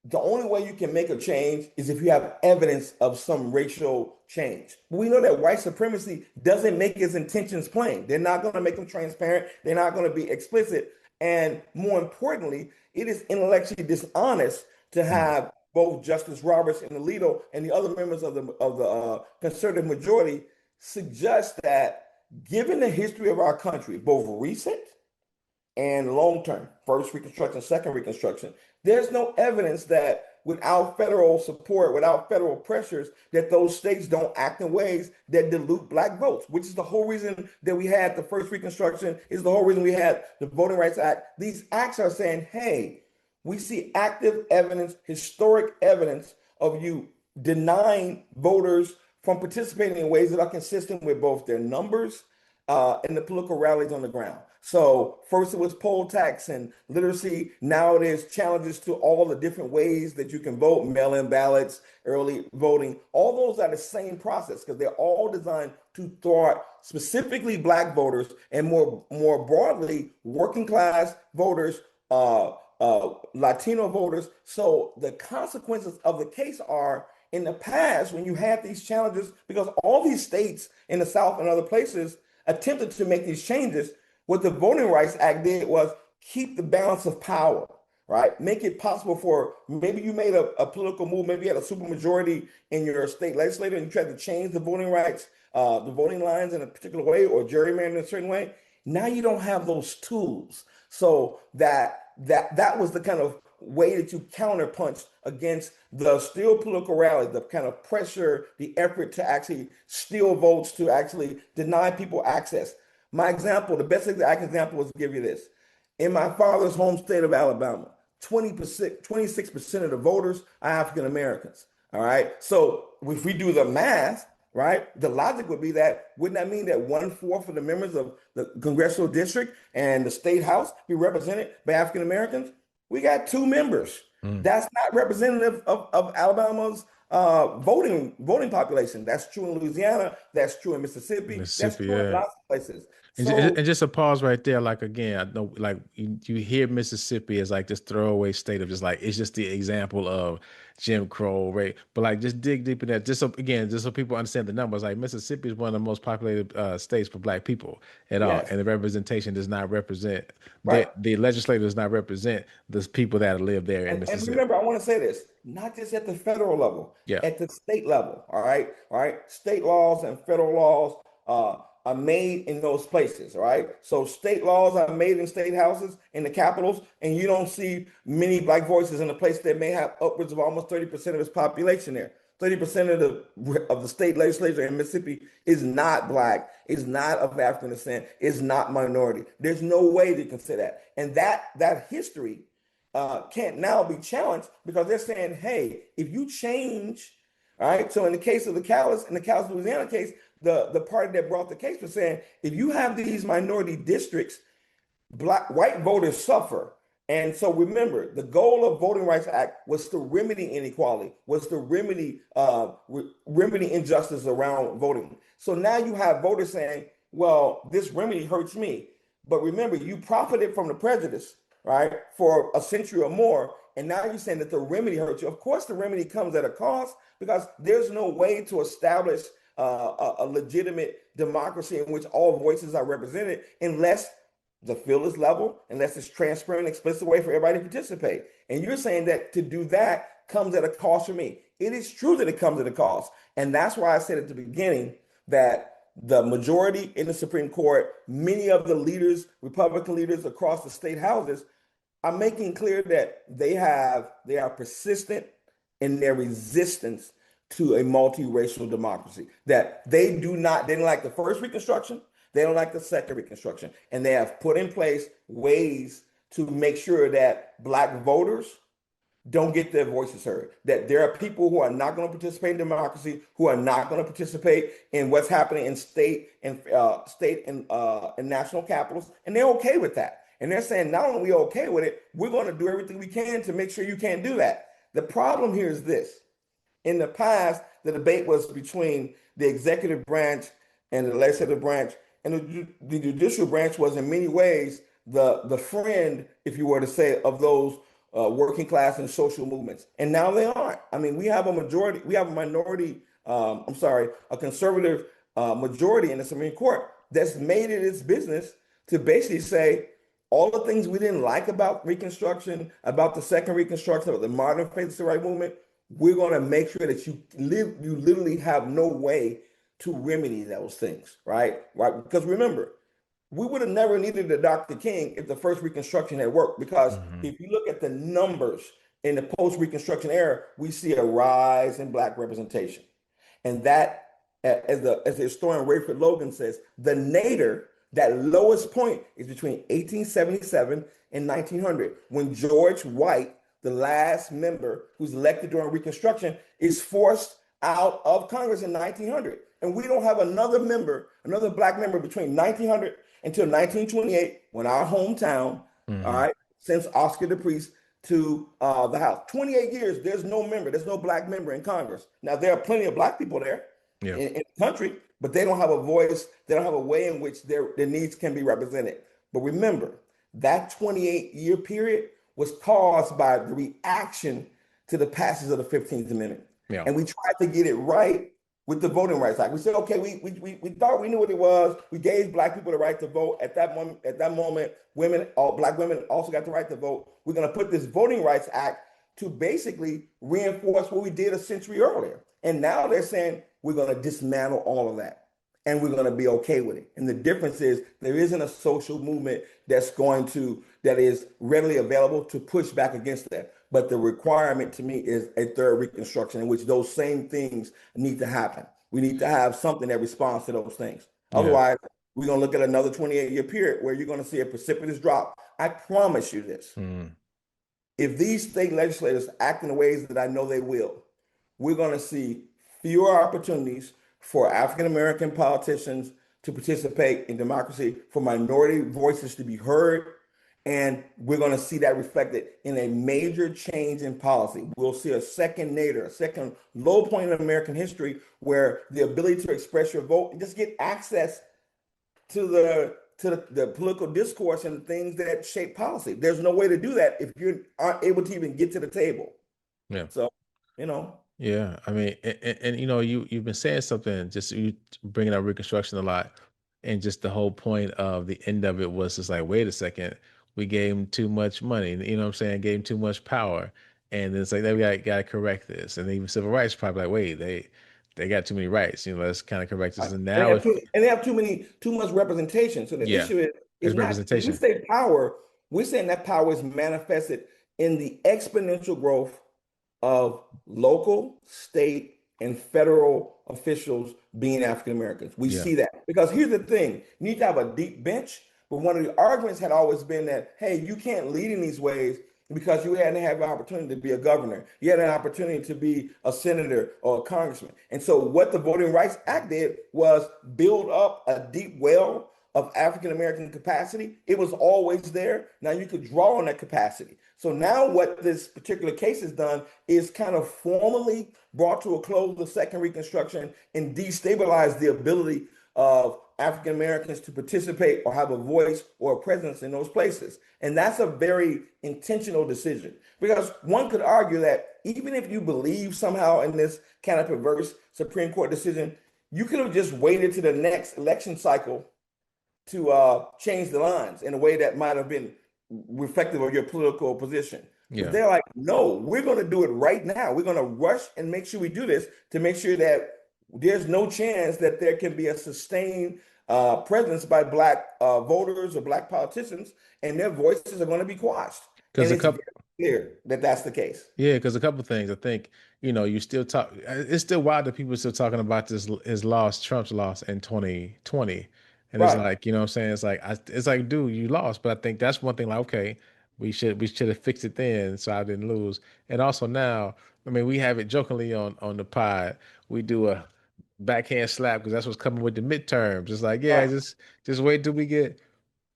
the only way you can make a change is if you have evidence of some racial change. But we know that white supremacy doesn't make its intentions plain. They're not going to make them transparent. They're not going to be explicit. And more importantly, it is intellectually dishonest to have both Justice Roberts and Alito and the other members of the conservative majority suggest that, given the history of our country, both recent and long-term, first Reconstruction, second Reconstruction, there's no evidence that without federal support, without federal pressures, that those states don't act in ways that dilute Black votes, which is the whole reason that we had the first Reconstruction, is the whole reason we had the Voting Rights Act. These acts are saying, hey, we see active evidence, historic evidence of you denying voters from participating in ways that are consistent with both their numbers and the political rallies on the ground. So first it was poll tax and literacy. Now it is challenges to all the different ways that you can vote, mail-in ballots, early voting. All those are the same process because they're all designed to thwart specifically Black voters and more broadly working class voters, Latino voters. So the consequences of the case are, in the past, when you had these challenges, because all these states in the South and other places attempted to make these changes, what the Voting Rights Act did was keep the balance of power, right? Make it possible for, maybe you made a political move, maybe you had a supermajority in your state legislature and you tried to change the voting rights, the voting lines in a particular way or gerrymander in a certain way. Now you don't have those tools. So that was the kind of way that you counterpunched against the still political rally, the kind of pressure, the effort to actually steal votes, to actually deny people access. My example, the best example was to give you this. In my father's home state of Alabama, 26% of the voters are African Americans. All right. So if we do the math, right? The logic would be that, wouldn't that mean that 1/4 of the members of the congressional district and the state house be represented by African Americans? We got 2 members. Mm. That's not representative of Alabama's voting population. That's true in Louisiana. That's true in Mississippi. That's Mississippi, true in yeah. lots of places. And, So and just a pause right there. Like again, I know, like you hear Mississippi as like this throwaway state of just like it's just the example of Jim Crow, right? But like just dig deep in that. Just so again, just so people understand the numbers. Like Mississippi is one of the most populated states for Black people at all, yes, and the representation does not represent right. the legislature does not represent the people that live there in And Mississippi. remember, I want to say this, not just at the federal level, Yeah, at the state level. All right. All right. State laws and federal laws are made in those places. All right. So state laws are made in state houses, in the capitals, and you don't see many Black voices in a place that may have upwards of almost 30% of its population there. 30% of the state legislature in Mississippi is not Black, is not of African descent, is not minority. There's no way to consider that. And that history can't now be challenged because they're saying, hey, if you change, all right. So in the case of the Callis, in the Callis, Louisiana case, the party that brought the case was saying, if you have these minority districts, white voters suffer. And so remember, the goal of Voting Rights Act was to remedy inequality, was to remedy injustice around voting. So now you have voters saying, well, this remedy hurts me. But remember, you profited from the prejudice, right, for a century or more. And now you're saying that the remedy hurts you. Of course, the remedy comes at a cost because there's no way to establish a legitimate democracy in which all voices are represented unless the field is level, unless it's transparent, explicit way for everybody to participate. And you're saying that to do that comes at a cost for me. It is true that it comes at a cost. And that's why I said at the beginning that the majority in the Supreme Court, many of the leaders, Republican leaders across the state houses, are making clear that they are persistent in their resistance to a multiracial democracy. That they don't like the first Reconstruction, they don't like the second Reconstruction, and they have put in place ways to make sure that Black voters don't get their voices heard. That there are people who are not going to participate in democracy, who are not going to participate in what's happening in state and national capitals, and they're okay with that. And they're saying, not only are we okay with it, we're going to do everything we can to make sure you can't do that. The problem here is this. In the past, the debate was between the executive branch and the legislative branch, and the judicial branch was in many ways the friend, if you were to say, of those working class and social movements. And now they aren't. I mean, we have a conservative majority in the Supreme Court that's made it its business to basically say all the things we didn't like about Reconstruction, about the second Reconstruction, about the modern faith civil rights movement. We're going to make sure that you literally have no way to remedy those things, right? Because remember, we would have never needed a Dr. King if the first Reconstruction had worked. Because if you look at the numbers in the post-Reconstruction era, we see a rise in Black representation. And that, as the historian Rayford Logan says, the nadir, that lowest point, is between 1877 and 1900, when George White, the last member who's elected during Reconstruction, is forced out of Congress in 1900. And we don't have another Black member between 1900 until 1928, when our hometown, all right, sends Oscar DePriest to the House. 28 years, there's no Black member in Congress. Now, there are plenty of Black people there in the country, but they don't have a voice. They don't have a way in which their needs can be represented. But remember, that 28-year period was caused by the reaction to the passage of the 15th Amendment. Yeah. And we tried to get it right with the Voting Rights Act. We said, okay, we thought we knew what it was. We gave Black people the right to vote. At that moment, Black women also got the right to vote. We're going to put this Voting Rights Act to basically reinforce what we did a century earlier. And now they're saying we're going to dismantle all of that, and we're going to be okay with it. And the difference is there isn't a social movement that is readily available to push back against that. But the requirement to me is a third Reconstruction in which those same things need to happen. We need to have something that responds to those things. Yeah. Otherwise, we're going to look at another 28-year period where you're going to see a precipitous drop. I promise you this. If these state legislators act in the ways that I know they will, we're going to see fewer opportunities for African American politicians to participate in democracy, for minority voices to be heard. And we're going to see that reflected in a major change in policy. We'll see a second nadir, a second low point in American history where the ability to express your vote and just get access to the political discourse and things that shape policy. There's no way to do that if you aren't able to even get to the table. Yeah. So, you know. Yeah, I mean, and you know, you've been saying something, just you bringing up Reconstruction a lot, and just the whole point of the end of it was just like, wait a second, we gave him too much money, you know what I'm saying? Gave him too much power, and it's like, we got to correct this, and even civil rights probably like, wait, they got too many rights, you know, let's kind of correct this, and now if They have too much representation. So the yeah, issue is it's not when we representation, say power, we're saying that power is manifested in the exponential growth of local, state, and federal officials being African Americans. We yeah, see that because here's the thing: you need to have a deep bench. But one of the arguments had always been that, hey, you can't lead in these ways because you hadn't had an opportunity to be a governor. You had an opportunity to be a senator or a congressman. And so what the Voting Rights Act did was build up a deep well of African American capacity. It was always there. Now you could draw on that capacity. So now what this particular case has done is kind of formally brought to a close the second Reconstruction and destabilized the ability of African Americans to participate or have a voice or a presence in those places. And that's a very intentional decision because one could argue that even if you believe somehow in this kind of perverse Supreme Court decision, you could have just waited to the next election cycle to change the lines in a way that might have been reflective of your political position. But yeah. they're like, no, we're going to do it right now. We're going to rush and make sure we do this to make sure that there's no chance that there can be a sustained presence by Black voters or Black politicians, and their voices are going to be quashed. Because And a it's couple, very clear that that's the case. yeah, because a couple of things. I think, you know, you still talk. It's still wild that people are still talking about this his loss, Trump's loss in 2020, and it's Right, like, you know, what I'm saying, it's like, dude, you lost. But I think that's one thing. Like, okay, we should have fixed it then, so I didn't lose. And also now, I mean, we have it jokingly on the pod. We do a backhand slap because that's what's coming with the midterms. It's like, yeah, right, just wait till we get,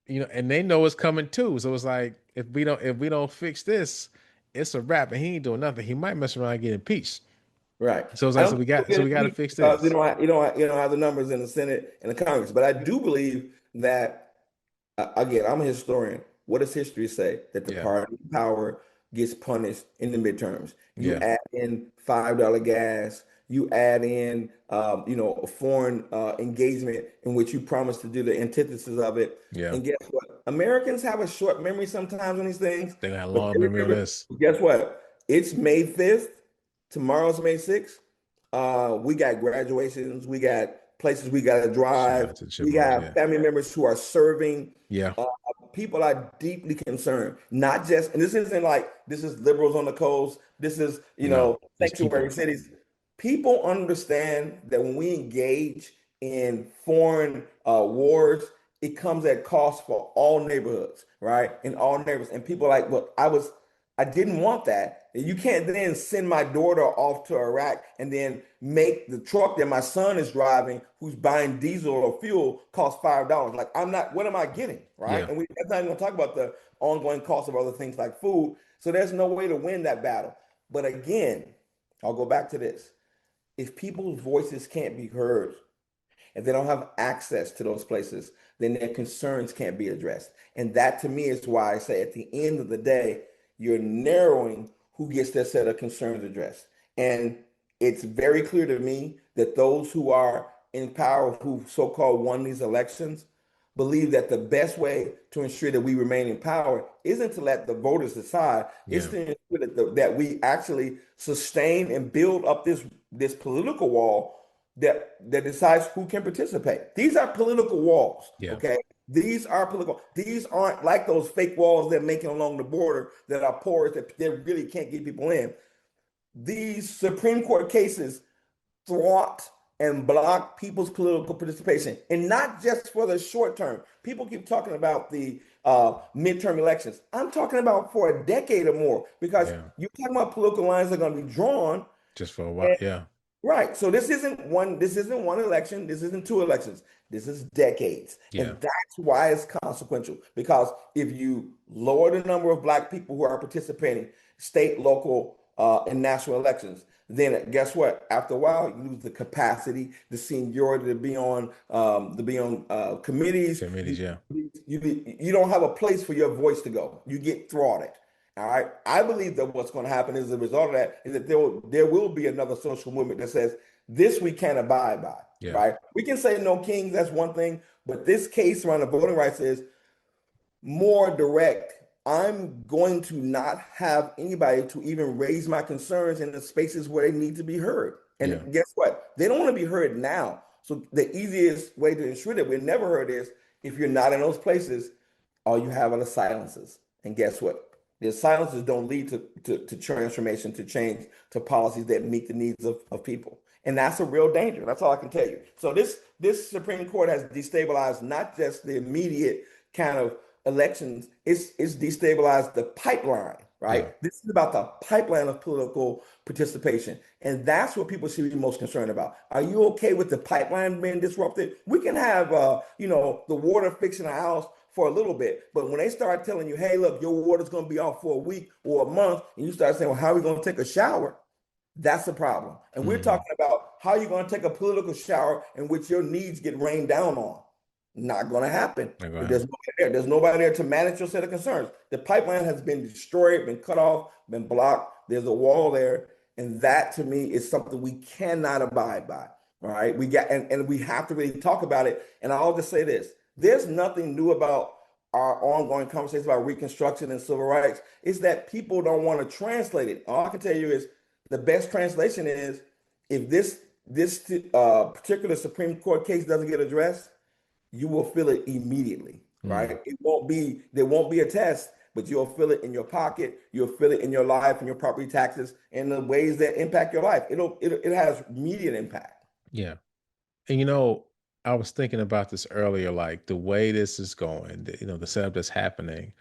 you know, and they know it's coming too. So it's like if we don't fix this, it's a wrap, and he ain't doing nothing. He might mess around and get impeached. right. So it's I like don't think we'll so get we got to impeached fix because this. you don't have the numbers in the Senate and the Congress. But I do believe that again, I'm a historian. What does history say? That the Yeah, party in power gets punished in the midterms. You yeah, add in $5 gas. You add in, a foreign engagement in which you promise to do the antithesis of it. yeah. And guess what? Americans have a short memory sometimes on these things. They got a But long they memory on remember, this. guess what? It's May 5th. Tomorrow's May 6th. We got graduations. We got places we got to Shout drive. out to the We Chipmunks. have Yeah, family members who are serving. yeah. Uh, People are deeply concerned, not just, and this isn't like this is liberals on the coast. This is, No, it's sanctuary people. cities. People understand that when we engage in foreign wars, it comes at cost for all neighborhoods, right? In all neighborhoods. And people are like, well, I didn't want that. You can't then send my daughter off to Iraq and then make the truck that my son is driving, who's buying diesel or fuel, cost $5. Like, I'm not, what am I getting? Right. Yeah, And that's not even gonna talk about the ongoing cost of other things like food. So there's no way to win that battle. But again, I'll go back to this. If people's voices can't be heard, if they don't have access to those places, then their concerns can't be addressed. And that to me is why I say at the end of the day, you're narrowing who gets their set of concerns addressed. And it's very clear to me that those who are in power, who so-called won these elections, believe that the best way to ensure that we remain in power isn't to let the voters decide, it's yeah, to ensure that we actually sustain and build up this political wall that decides who can participate. These are political walls, yeah, okay? These are political. These aren't like those fake walls they're making along the border that are porous that they really can't get people in. These Supreme Court cases thwart and block people's political participation, and not just for the short term. People keep talking about the midterm elections. I'm talking about for a decade or more because yeah. you're talking about political lines that are going to be drawn. Just for a while. Yeah, Right. So this isn't one election, this isn't two elections. This is decades. Yeah. And that's why it's consequential. Because if you lower the number of black people who are participating, state, local, and national elections, then guess what? After a while, you lose the capacity, the seniority to be on committees. Committees, yeah. You don't have a place for your voice to go. You get thwarted. All right. I believe that what's going to happen as a result of that is that there will be another social movement that says this we can't abide by. Yeah. Right. We can say no kings, that's one thing, but this case around the voting rights is more direct. I'm going to not have anybody to even raise my concerns in the spaces where they need to be heard. Yeah. And guess what? They don't want to be heard now. So the easiest way to ensure that we're never heard is if you're not in those places, all you have are the silences. And guess what? The silences don't lead to transformation, to change, to policies that meet the needs of people. And that's a real danger. That's all I can tell you. So this Supreme Court has destabilized not just the immediate kind of elections, it's destabilized the pipeline, right? Yeah. This is about the pipeline of political participation. And that's what people should be most concerned about. Are you okay with the pipeline being disrupted? We can have the water fixing a house for a little bit, but when they start telling you, hey, look, your water's going to be off for a week or a month, and you start saying, well, how are we going to take a shower? That's the problem. And we're talking about how you're going to take a political shower in which your needs get rained down on. Not going to happen. There's nobody there to manage your set of concerns. The pipeline has been destroyed, been cut off, been blocked. There's a wall there. And that to me is something we cannot abide by. All right. And we have to really talk about it. And I'll just say this. There's nothing new about our ongoing conversations about Reconstruction and civil rights. It's that people don't want to translate it. All I can tell you is the best translation is if this particular Supreme Court case doesn't get addressed, you will feel it immediately, right? There won't be a test, but you'll feel it in your pocket. You'll feel it in your life and your property taxes and the ways that impact your life. It has immediate impact. Yeah. And I was thinking about this earlier, like the way this is going, the setup that's happening,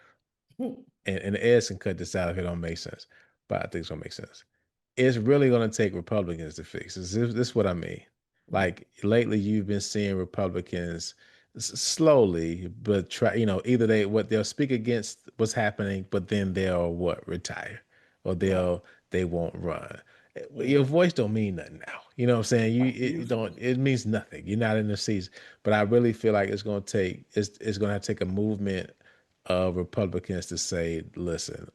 and Ed can cut this out if it don't make sense, but I think it's gonna make sense. It's really gonna take Republicans to fix this. This is what I mean. Like lately, you've been seeing Republicans slowly, but either they'll speak against what's happening, but then they'll retire, or they won't run. Your voice don't mean nothing now. You know what I'm saying? It means nothing. You're not in the seats. But I really feel like it's gonna have to take a movement of Republicans to say, listen,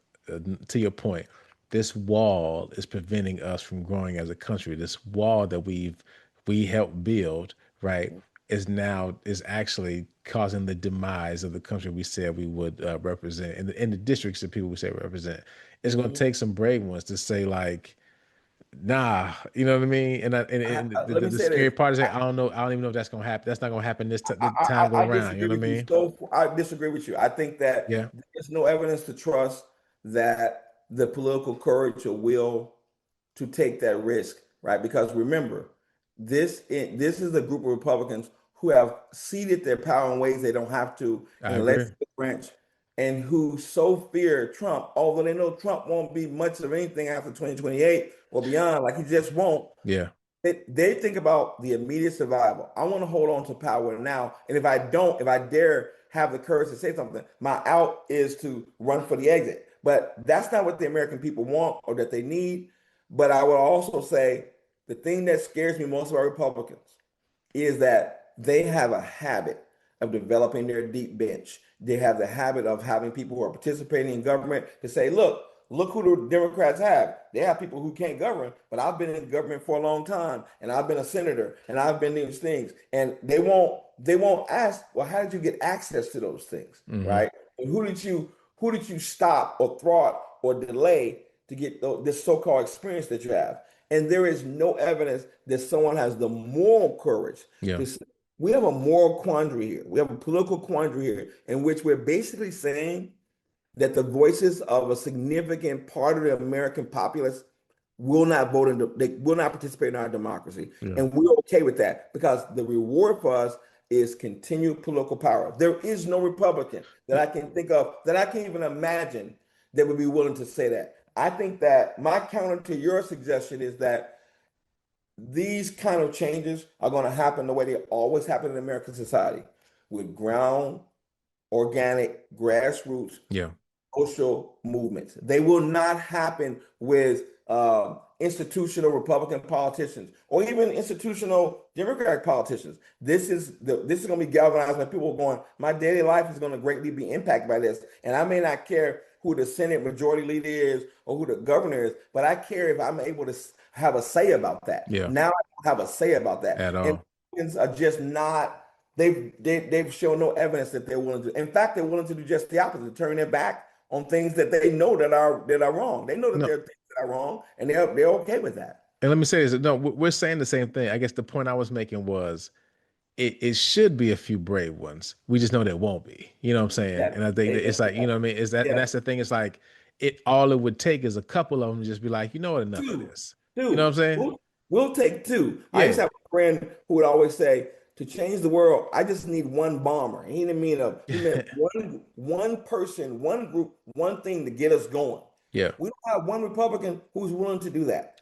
to your point, this wall is preventing us from growing as a country. This wall that we helped build, right, is actually causing the demise of the country we said we would represent, in the districts that people we say represent. It's going to take some brave ones to say, like, nah, you know what I mean? And the scary part is, I don't know. I don't even know if that's going to happen. That's not going to happen this time going around. You know what I mean? So I disagree with you. I think that there's no evidence to trust that the political courage or will to take that risk, right? Because remember, this is a group of Republicans who have ceded their power in ways they don't have to in the legislative branch, and who so fear Trump, although they know Trump won't be much of anything after 2028 or beyond, like he just won't. Yeah. They think about the immediate survival. I want to hold on to power now. And if I dare have the courage to say something, my out is to run for the exit. But that's not what the American people want or that they need. But I would also say the thing that scares me most about Republicans is that they have a habit of developing their deep bench. They have the habit of having people who are participating in government to say, look who the Democrats have. They have people who can't govern, but I've been in government for a long time, and I've been a senator, and I've been these things. And they won't ask, well, how did you get access to those things, right? And who did you stop or thwart or delay to get this so-called experience that you have? And there is no evidence that someone has the moral courage to say, we have a moral quandary here. We have a political quandary here in which we're basically saying that the voices of a significant part of the American populace will not they will not participate in our democracy. And we're okay with that because the reward for us is continued political power. There is no Republican that I can think of, that I can't even imagine, that would be willing to say that. I think that my counter to your suggestion is that these kind of changes are going to happen the way they always happen in American society, with ground, organic, grassroots Yeah. social movements. They will not happen with institutional Republican politicians or even institutional Democratic politicians. This is going to be galvanized when people are going, my daily life is going to greatly be impacted by this. And I may not care who the Senate majority leader is or who the governor is, but I care if I'm able to have a say about that. Yeah. Now I don't have a say about that. At all. And Republicans are just not, they've shown no evidence that they're willing to. In fact, they're willing to do just the opposite, turn their back on things that they know that are wrong. They know that there are things that are wrong, and they're okay with that. And let me say this. No, we're saying the same thing. I guess the point I was making was it should be a few brave ones. We just know there won't be. You know what I'm saying? Yeah. And I think that it's like, you know what I mean? Is that Yeah. and that's the thing. It's like all it would take is a couple of them to just be like, you know what, enough of this. You know what I'm saying? We'll take two. Yeah. I used to have a friend who would always say, to change the world, I just need one bomber. He didn't mean he meant one person, one group, one thing to get us going. Yeah. We don't have one Republican who's willing to do that.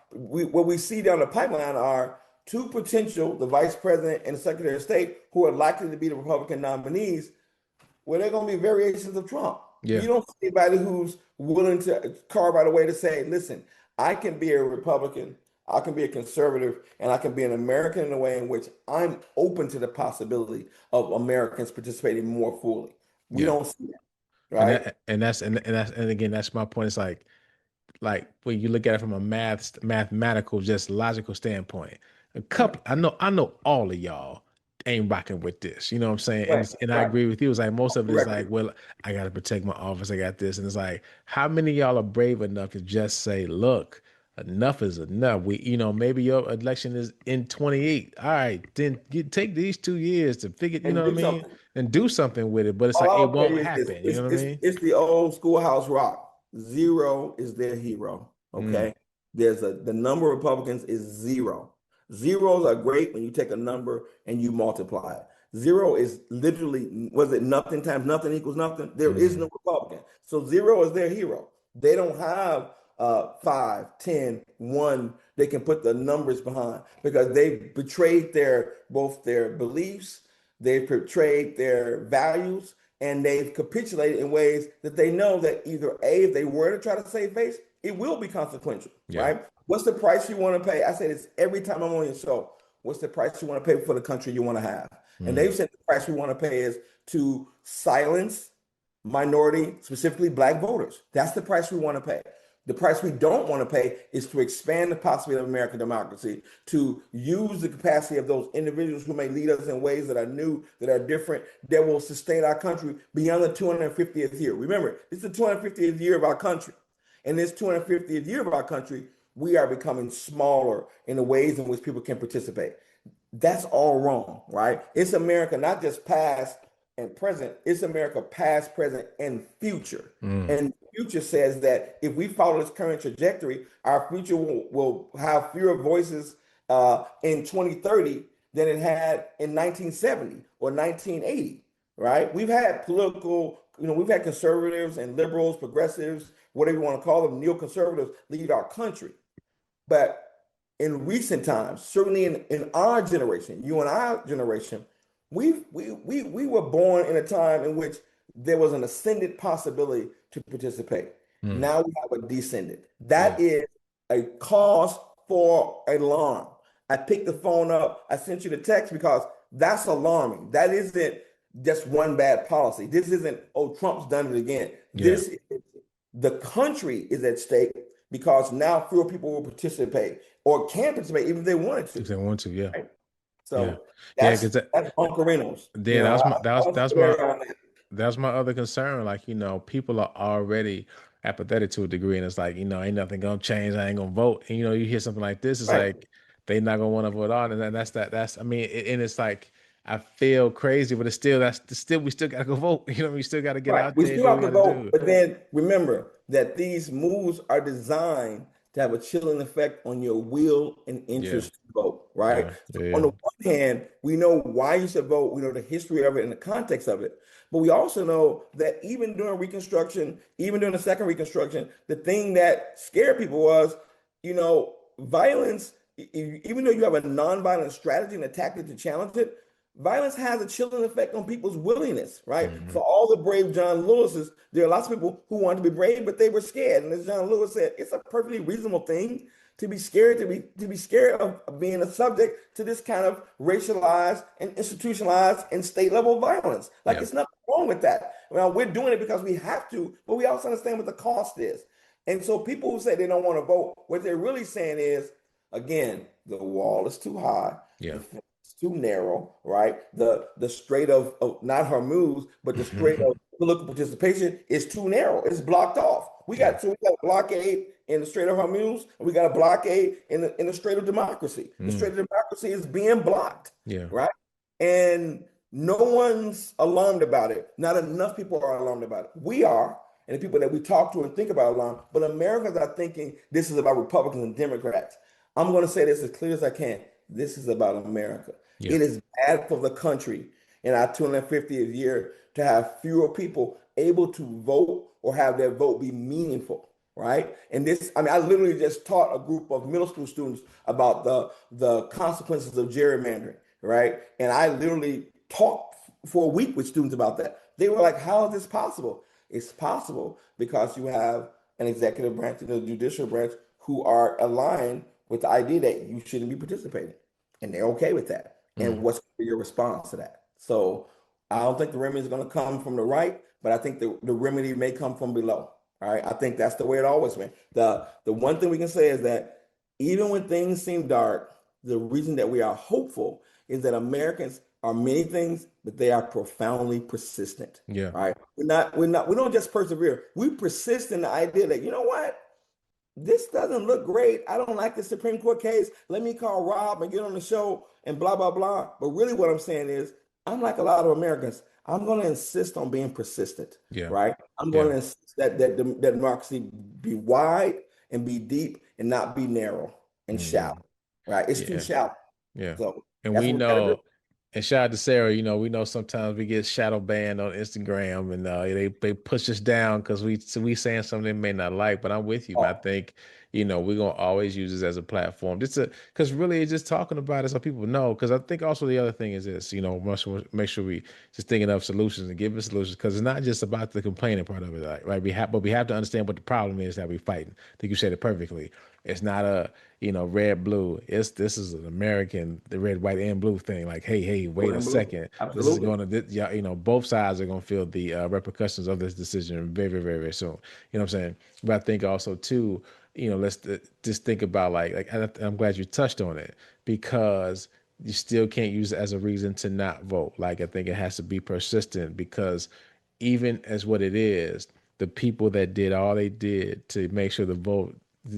What we see down the pipeline are two potential, the vice president and the secretary of state, who are likely to be the Republican nominees, where they're going to be variations of Trump. Yeah. You don't see anybody who's willing to carve out a way to say, listen, I can be a Republican, I can be a conservative, and I can be an American in a way in which I'm open to the possibility of Americans participating more fully. We don't see that, right? And again, that's my point. It's like when you look at it from a mathematical, just logical standpoint. I know all of y'all ain't rocking with this. You know what I'm saying? Right, And I agree with you. It's like most of it is like, well, I got to protect my office. I got this. And it's like, how many of y'all are brave enough to just say, look, enough is enough. Maybe your election is in 28. All right, then you take these 2 years to figure, you know what I mean? And do something with it. But it's like, it won't happen. You know what I mean? It's the old schoolhouse rock. Zero is their hero. Okay. There's the number of Republicans is zero. Zeros are great when you take a number and you multiply it. Zero is literally, was it nothing times nothing equals nothing? There is no Republican. So zero is their hero. They don't have 5, 10, 1 they can put the numbers behind, because they've betrayed both their beliefs, they've betrayed their values, and they've capitulated in ways that they know that either A, if they were to try to save face, it will be consequential, right? What's the price you want to pay? I say this every time I'm on your show. What's the price you want to pay for the country you want to have? And they've said the price we want to pay is to silence minority, specifically Black voters. That's the price we want to pay. The price we don't want to pay is to expand the possibility of American democracy, to use the capacity of those individuals who may lead us in ways that are new, that are different, that will sustain our country beyond the 250th year. Remember, it's the 250th year of our country. And this 250th year of our country, we are becoming smaller in the ways in which people can participate. That's all wrong, right? It's America, not just past and present. It's America past, present, and future. And future says that if we follow this current trajectory, our future will have fewer voices in 2030 than it had in 1970 or 1980, right? We've had we've had conservatives and liberals, progressives, whatever you want to call them, neoconservatives lead our country. But in recent times, certainly in our generation, you and our generation, we were born in a time in which there was an ascended possibility to participate. Now we have a descended. That is a cause for alarm. I picked the phone up. I sent you the text because that's alarming. That isn't just one bad policy. This isn't, oh, Trump's done it again. The country is at stake because now fewer people will participate or can participate even if they wanted to. If they want to, yeah. Right? So that's Bunkerinos. That's my other concern. Like, people are already apathetic to a degree, and it's like, ain't nothing gonna change. I ain't gonna vote. And you hear something like this, it's like they not gonna want to vote on, and then and it's like, I feel crazy, but it's still we still gotta go vote. We still gotta get out there. We still have to vote, but then remember that these moves are designed to have a chilling effect on your will and interest to vote, right? On the one hand, we know why you should vote. We know the history of it and the context of it. But we also know that even during Reconstruction, even during the second Reconstruction, the thing that scared people was, violence, even though you have a nonviolent strategy and a tactic to challenge it, violence has a chilling effect on people's willingness, right? For all the brave John Lewis's, there are lots of people who wanted to be brave, but they were scared. And as John Lewis said, it's a perfectly reasonable thing to be scared, to be scared of being a subject to this kind of racialized and institutionalized and state level violence. Like, it's nothing wrong with that. Well, we're doing it because we have to, but we also understand what the cost is. And so people who say they don't want to vote, what they're really saying is, again, the wall is too high. Yeah. The fence is too narrow, right? The Strait of not Hormuz, but the Strait of political participation is too narrow. It's blocked off. We got a blockade in the Strait of Hormuz, and we got a blockade in the Strait of Democracy. The Strait of Democracy is being blocked, right? And no one's alarmed about it. Not enough people are alarmed about it. We are, and the people that we talk to and think about alarmed, but Americans are thinking this is about Republicans and Democrats. I'm going to say this as clear as I can. This is about America. It is bad for the country in our 250th year to have fewer people able to vote or have their vote be meaningful, right? And this, I mean, I literally just taught a group of middle school students about the consequences of gerrymandering, right? And I literally talked for a week with students about that. They were like, how is this possible? It's possible because you have an executive branch and a judicial branch who are aligned with the idea that you shouldn't be participating, and they're okay with that. And what's your response to that? So I don't think the remedy is going to come from the right, but I think the remedy may come from below. All right. I think that's the way it always went. The one thing we can say is that even when things seem dark, the reason that we are hopeful is that Americans are many things, but they are profoundly persistent. Yeah. Right. We don't just persevere. We persist in the idea that, you know what? This doesn't look great. I don't like the Supreme Court case. Let me call Rob and get on the show and blah, blah, blah. But really what I'm saying is, I'm like a lot of Americans. I'm going to insist on being persistent, right? I'm going to insist that democracy be wide and be deep and not be narrow and shallow, right? It's too shallow. So, and we know, and shout out to Sarah, you know, we know sometimes we get shadow banned on Instagram and they push us down because we saying something they may not like, but I'm with you. I think, you know, we're going to always use this as a platform because really it's just talking about it so people know. Because I think also the other thing is this, you know, make sure we just thinking of solutions and giving solutions, because it's not just about the complaining part of it, right? But we have to understand what the problem is that we're fighting. I think you said it perfectly. It's not a, you know, red, blue. This is an American, the red, white, and blue thing. Like, hey, wait a second. Absolutely. This is going to, you know, both sides are going to feel the repercussions of this decision very, very, very, very soon. You know what I'm saying? But I think also too, you know, let's just think about like I'm glad you touched on it, because you still can't use it as a reason to not vote. Like, I think it has to be persistent, because even as what it is, the people that did all they did to make sure the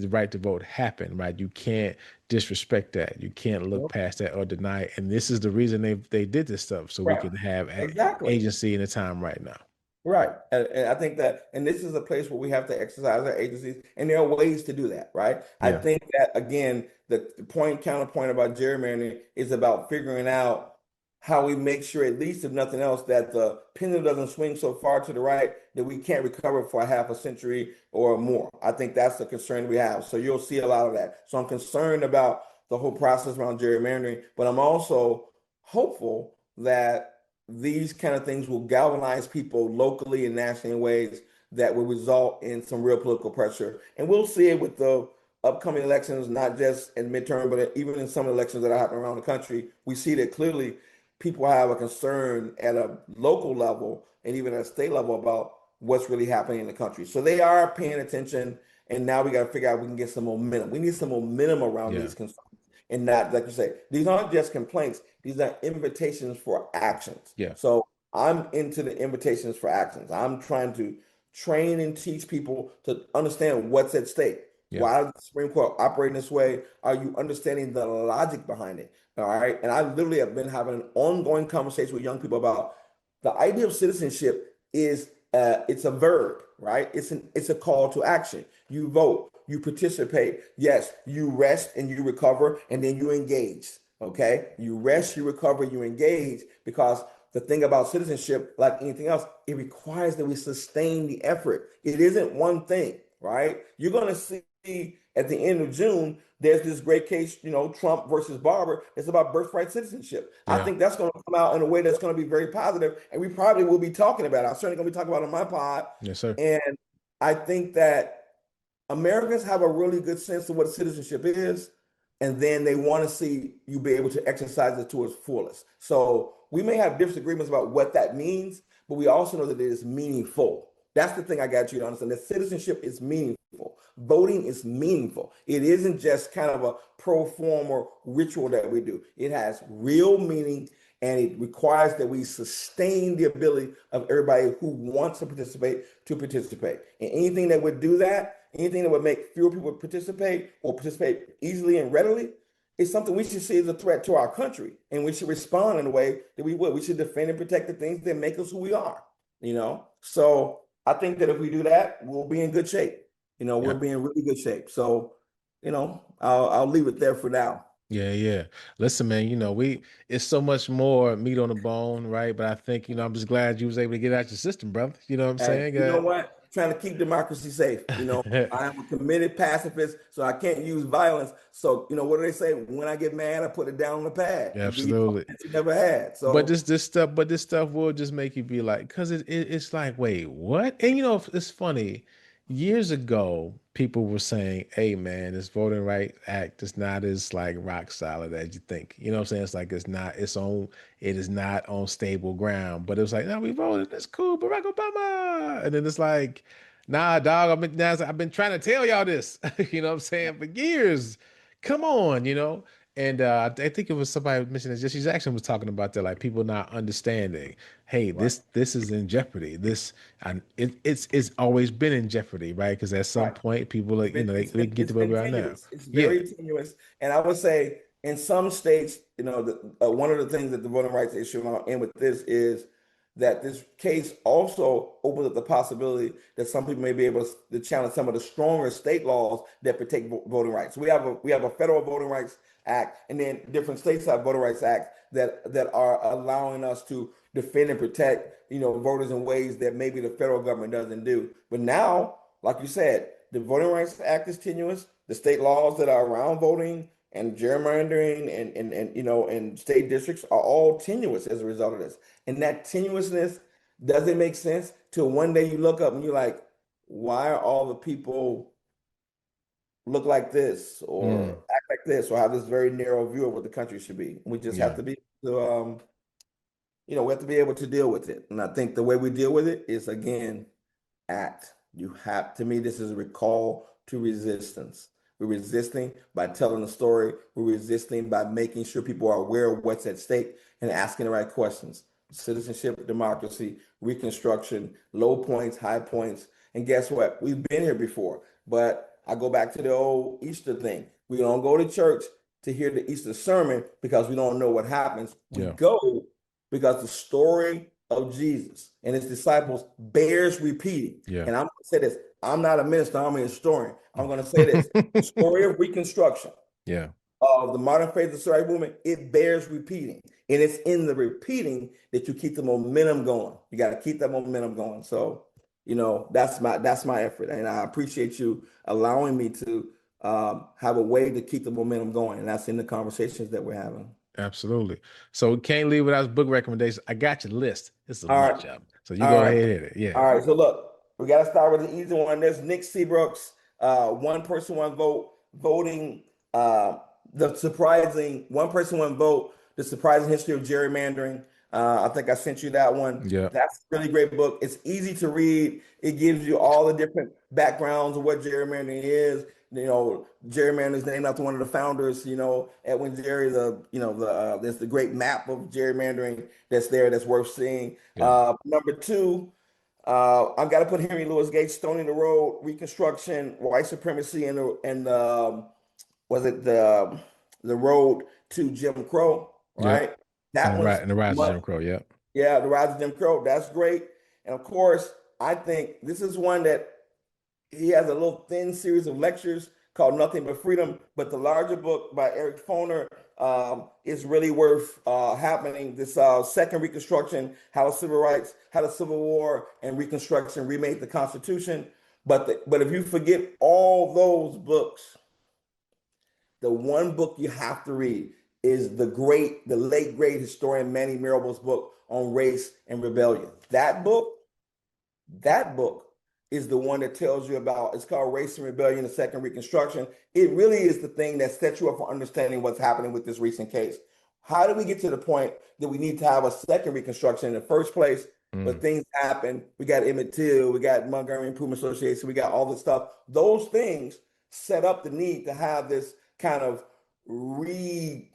right to vote happen, right? You can't disrespect that. You can't look past that or deny it. And this is the reason they did this stuff, so we can have agency in the time right now. Right. And I think that, and this is a place where we have to exercise our agencies, and there are ways to do that, right? I think that, again, the counterpoint about gerrymandering is about figuring out how we make sure, at least if nothing else, that the pendulum doesn't swing so far to the right that we can't recover for a half a century or more. I think that's the concern we have. So you'll see a lot of that. So I'm concerned about the whole process around gerrymandering, but I'm also hopeful that these kind of things will galvanize people locally and nationally in ways that will result in some real political pressure. And we'll see it with the upcoming elections, not just in midterm, but even in some elections that are happening around the country. We see that clearly people have a concern at a local level and even at a state level about what's really happening in the country. So they are paying attention, and now we got to figure out if we can get some momentum. We need some momentum around these concerns, and not, like you say, these aren't just complaints. These are invitations for actions. So I'm into the invitations for actions. I'm trying to train and teach people to understand what's at stake. Why does the Supreme Court operate in this way? Are you understanding the logic behind it? All right. And I literally have been having an ongoing conversation with young people about the idea of citizenship is it's a verb, right? It's a call to action. You vote, you participate. Yes, you rest and you recover, and then you engage. Okay. You rest, you recover, you engage, because the thing about citizenship, like anything else, it requires that we sustain the effort. It isn't one thing, right? You're going to see see at the end of June, there's this great case, Trump versus Barber. It's about birthright citizenship. I Yeah. think that's going to come out in a way that's going to be very positive, and we probably will be talking about it. I'm certainly going to be talking about it on my pod. Yes, sir. And I think that Americans have a really good sense of what citizenship is, and then they want to see you be able to exercise it to its fullest. So we may have disagreements about what that means, but we also know that it is meaningful. That's the thing I got you to understand. That citizenship is meaningful. Voting is meaningful. It isn't just kind of a pro forma ritual that we do. It has real meaning, and it requires that we sustain the ability of everybody who wants to participate to participate. And anything that would do that, anything that would make fewer people participate or participate easily and readily, is something we should see as a threat to our country. And we should respond in a way that we would. We should defend and protect the things that make us who we are, So I think that if we do that, we'll be in good shape. We'll be in really good shape. So, I'll leave it there for now. Yeah, yeah. Listen, man, it's so much more meat on the bone, right? But I think, I'm just glad you was able to get out your system, brother. You know what I'm And saying? you know what? Trying to keep democracy safe. I am a committed pacifist, so I can't use violence. So, what do they say? When I get mad, I put it down on the pad. And give you Absolutely. something that you never had. So, But this stuff will just make you be like, because it's like, wait, what? And it's funny. Years ago, people were saying, "Hey, man, this Voting Rights Act is not as like rock solid as you think." You know what I'm saying? It's like it is not on stable ground. But it was like, "No, we voted. It's cool, Barack Obama." And then it's like, "Nah, dog, I've been trying to tell y'all this." You know what I'm saying? For years. Come on. And I think it was somebody mentioned that Jesse Jackson was talking about that, like people not understanding. Hey, right. this is in jeopardy. It's always been in jeopardy, right? Because at some Right. point, people they can get It's to where been we are now. tenuous. It's Yeah, very tenuous. And I would say in some states, one of the things that the voting rights issue, and I'll end with this, is that this case also opens up the possibility that some people may be able to challenge some of the stronger state laws that protect voting rights. We have a federal voting rights act, and then different states have voting rights acts that are allowing us to defend and protect voters in ways that maybe the federal government doesn't do. But now, like you said, the Voting Rights Act is tenuous. The state laws that are around voting and gerrymandering and state districts are all tenuous as a result of this. And that tenuousness doesn't make sense till one day you look up and you're like, why are all the people look like this or act like this or have this very narrow view of what the country should be? We just have to be we have to be able to deal with it. And I think the way we deal with it is, again, act. To me, this is a recall to resistance. We're resisting by telling the story. We're resisting by making sure people are aware of what's at stake and asking the right questions. Citizenship, democracy, Reconstruction, low points, high points. And guess what? We've been here before. But I go back to the old Easter thing. We don't go to church to hear the Easter sermon because we don't know what happens. We go because the story of Jesus and his disciples bears repeating. Yeah. And I'm going to say this. I'm not a minister. I'm a historian. I'm going to say this. The story of Reconstruction of the modern faith of society movement, it bears repeating. And it's in the repeating that you keep the momentum going. You got to keep that momentum going. So, that's my effort. And I appreciate you allowing me to have a way to keep the momentum going. And that's in the conversations that we're having. Absolutely. So we can't leave without book recommendations. I got your list. It's a bunch of them. So you go ahead and hit it. Yeah. All right. So look, we got to start with the easy one. There's Nick Seabrook's One Person, One Vote, voting, the surprising One Person, One Vote, the surprising history of gerrymandering. I think I sent you that one. Yeah. That's a really great book. It's easy to read. It gives you all the different backgrounds of what gerrymandering is. Gerrymandering is named after one of the founders, Edwin Jerry, there's the great map of gerrymandering that's worth seeing. Number two, I've got to put Henry Louis Gates' Stone in the Road, Reconstruction, White Supremacy, and was it the road to Jim Crow, right? That one's and the rise of Jim Crow, yeah, the rise of Jim Crow. That's great. And of course, I think this is one that he has a little thin series of lectures called Nothing But Freedom, but the larger book by Eric Foner is really worth happening. This second Reconstruction, how the Civil War and Reconstruction remade the Constitution. But if you forget all those books, the one book you have to read is the late great historian Manny Marable's book on race and rebellion. That book is the one that tells you about, it's called Race and Rebellion, the Second Reconstruction. It really is the thing that sets you up for understanding what's happening with this recent case. How did we get to the point that we need to have a second Reconstruction in the first place? But things happen. We got Emmett Till, we got Montgomery Improvement Association, we got all this stuff. Those things set up the need to have this kind of rebirth,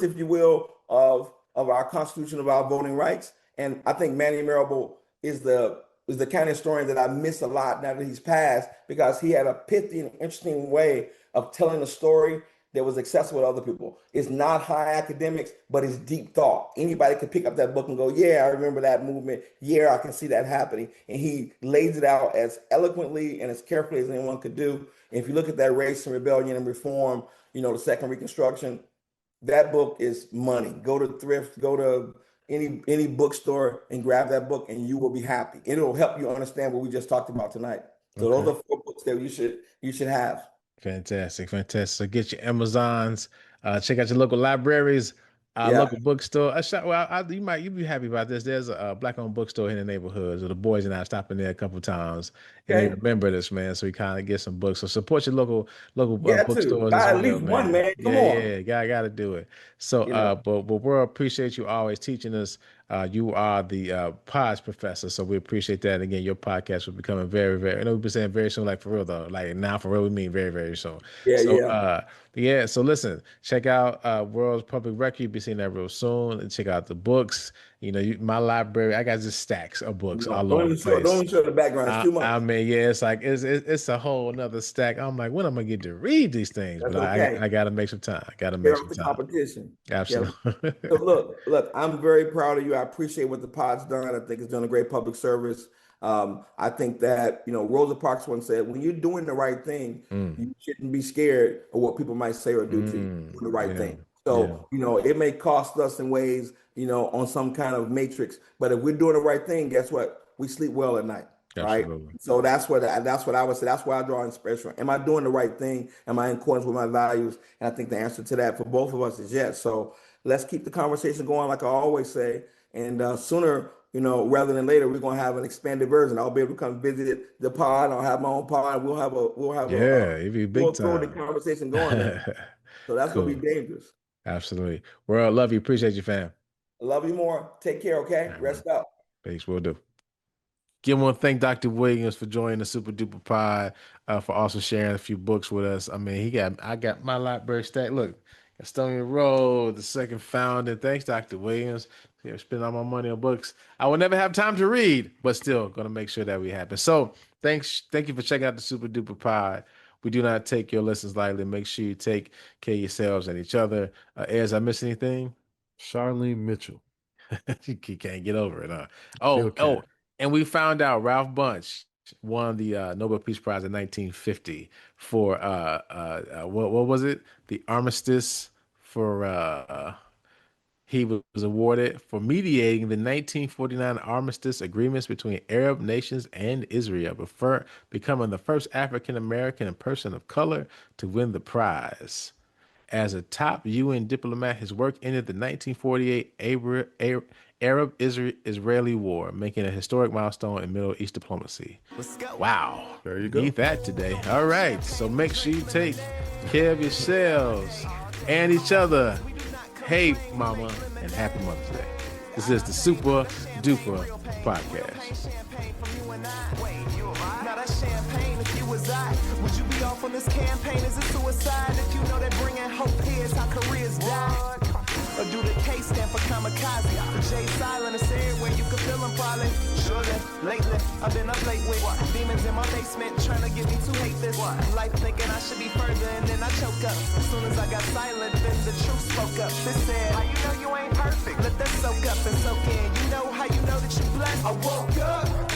if you will, of our Constitution, of our voting rights. And I think Manny Marable is the kind of historian that I miss a lot now that he's passed, because he had a pithy and interesting way of telling a story that was accessible to other people. It's not high academics, but it's deep thought. Anybody could pick up that book and go, yeah, I remember that movement. Yeah, I can see that happening. And he lays it out as eloquently and as carefully as anyone could do. And if you look at that Race and Rebellion and Reform, the Second Reconstruction, that book is money. Go to thrift, go to any bookstore and grab that book, and you will be happy. It'll help you understand what we just talked about tonight. So Those are 4 books that you should have. Fantastic. So get your Amazons, check out your local libraries, local bookstore. You'd be happy about this. There's a Black-owned bookstore in the neighborhood. So the boys and I stopped in there a couple times, and they remember this, man. So we kind of get some books. So support your local bookstores as well, at least man. One, man. Come on. Yeah, got to do it. So, but we appreciate you always teaching us. You are the pods professor, so we appreciate that. Again, your podcast will be coming very, very. I know we've been saying very soon, like for real though. Like now, for real, we mean very, very soon. So listen, check out World's Public Record. You'll be seeing that real soon. And check out the books. My library. I got just stacks of books all over the place. Don't show the background. It's too much. I mean, yeah, it's like it's a whole another stack. I'm like, when am I get to read these things? That's but okay. I got to make some time. Got to make some time. Competition. Absolutely. Yeah. So look, I'm very proud of you. I appreciate what the pod's done. I think it's done a great public service. I think that, Rosa Parks once said, when you're doing the right thing, you shouldn't be scared of what people might say or do to you. Doing the right thing. So, it may cost us in ways, on some kind of matrix, but if we're doing the right thing, guess what? We sleep well at night. Absolutely. Right. So that's what I would say. That's why I draw inspiration. Am I doing the right thing? Am I in accordance with my values? And I think the answer to that for both of us is yes. So let's keep the conversation going, like I always say. And sooner, rather than later, we're gonna have an expanded version. I'll be able to come visit the pod. I'll have my own pod. We'll have it'd be big time. The conversation going there. So that's cool. Gonna be dangerous. Absolutely. Well, I love you. Appreciate you, fam. I love you more. Take care. Okay. Rest up. Peace. Will do. Again, I want to thank Dr. Williams for joining the Super Duper Pod, for also sharing a few books with us. I mean, I got my library stack. Look, Estonia Road, The Second Founding. Thanks, Dr. Williams. Spend all my money on books I will never have time to read, but still going to make sure that we happen. So thank you for checking out the Super Duper Pod. We do not take your lessons lightly. Make sure you take care of yourselves and each other. Ayers, I miss anything? Charlene Mitchell. You can't get over it, huh? Oh, and we found out Ralph Bunche won the Nobel Peace Prize in 1950 for what was it? The armistice for he was awarded for mediating the 1949 armistice agreements between Arab nations and Israel, becoming the first African American and person of color to win the prize. As a top UN diplomat, his work ended the 1948 Arab-Israeli War, making a historic milestone in Middle East diplomacy. Wow. There you go. Need that today. All right. So make sure you take care of yourselves and each other. Hey, Mama, and happy Mother's Day. This is the Super Duper Podcast. Would you be off on this campaign? Is it suicide? If you know that bringing hope here is how careers die. Or do the K stand for kamikaze? The J silent is everywhere, you can feel them probably. Surely, lately, I've been up late with demons in my basement trying to get me to hate this. Life thinking I should be further and then I choke up. As soon as I got silent, then the truth spoke up. They said, how you know you ain't perfect? Let that soak up and soak in. You know how you know that you're blessed? I woke up.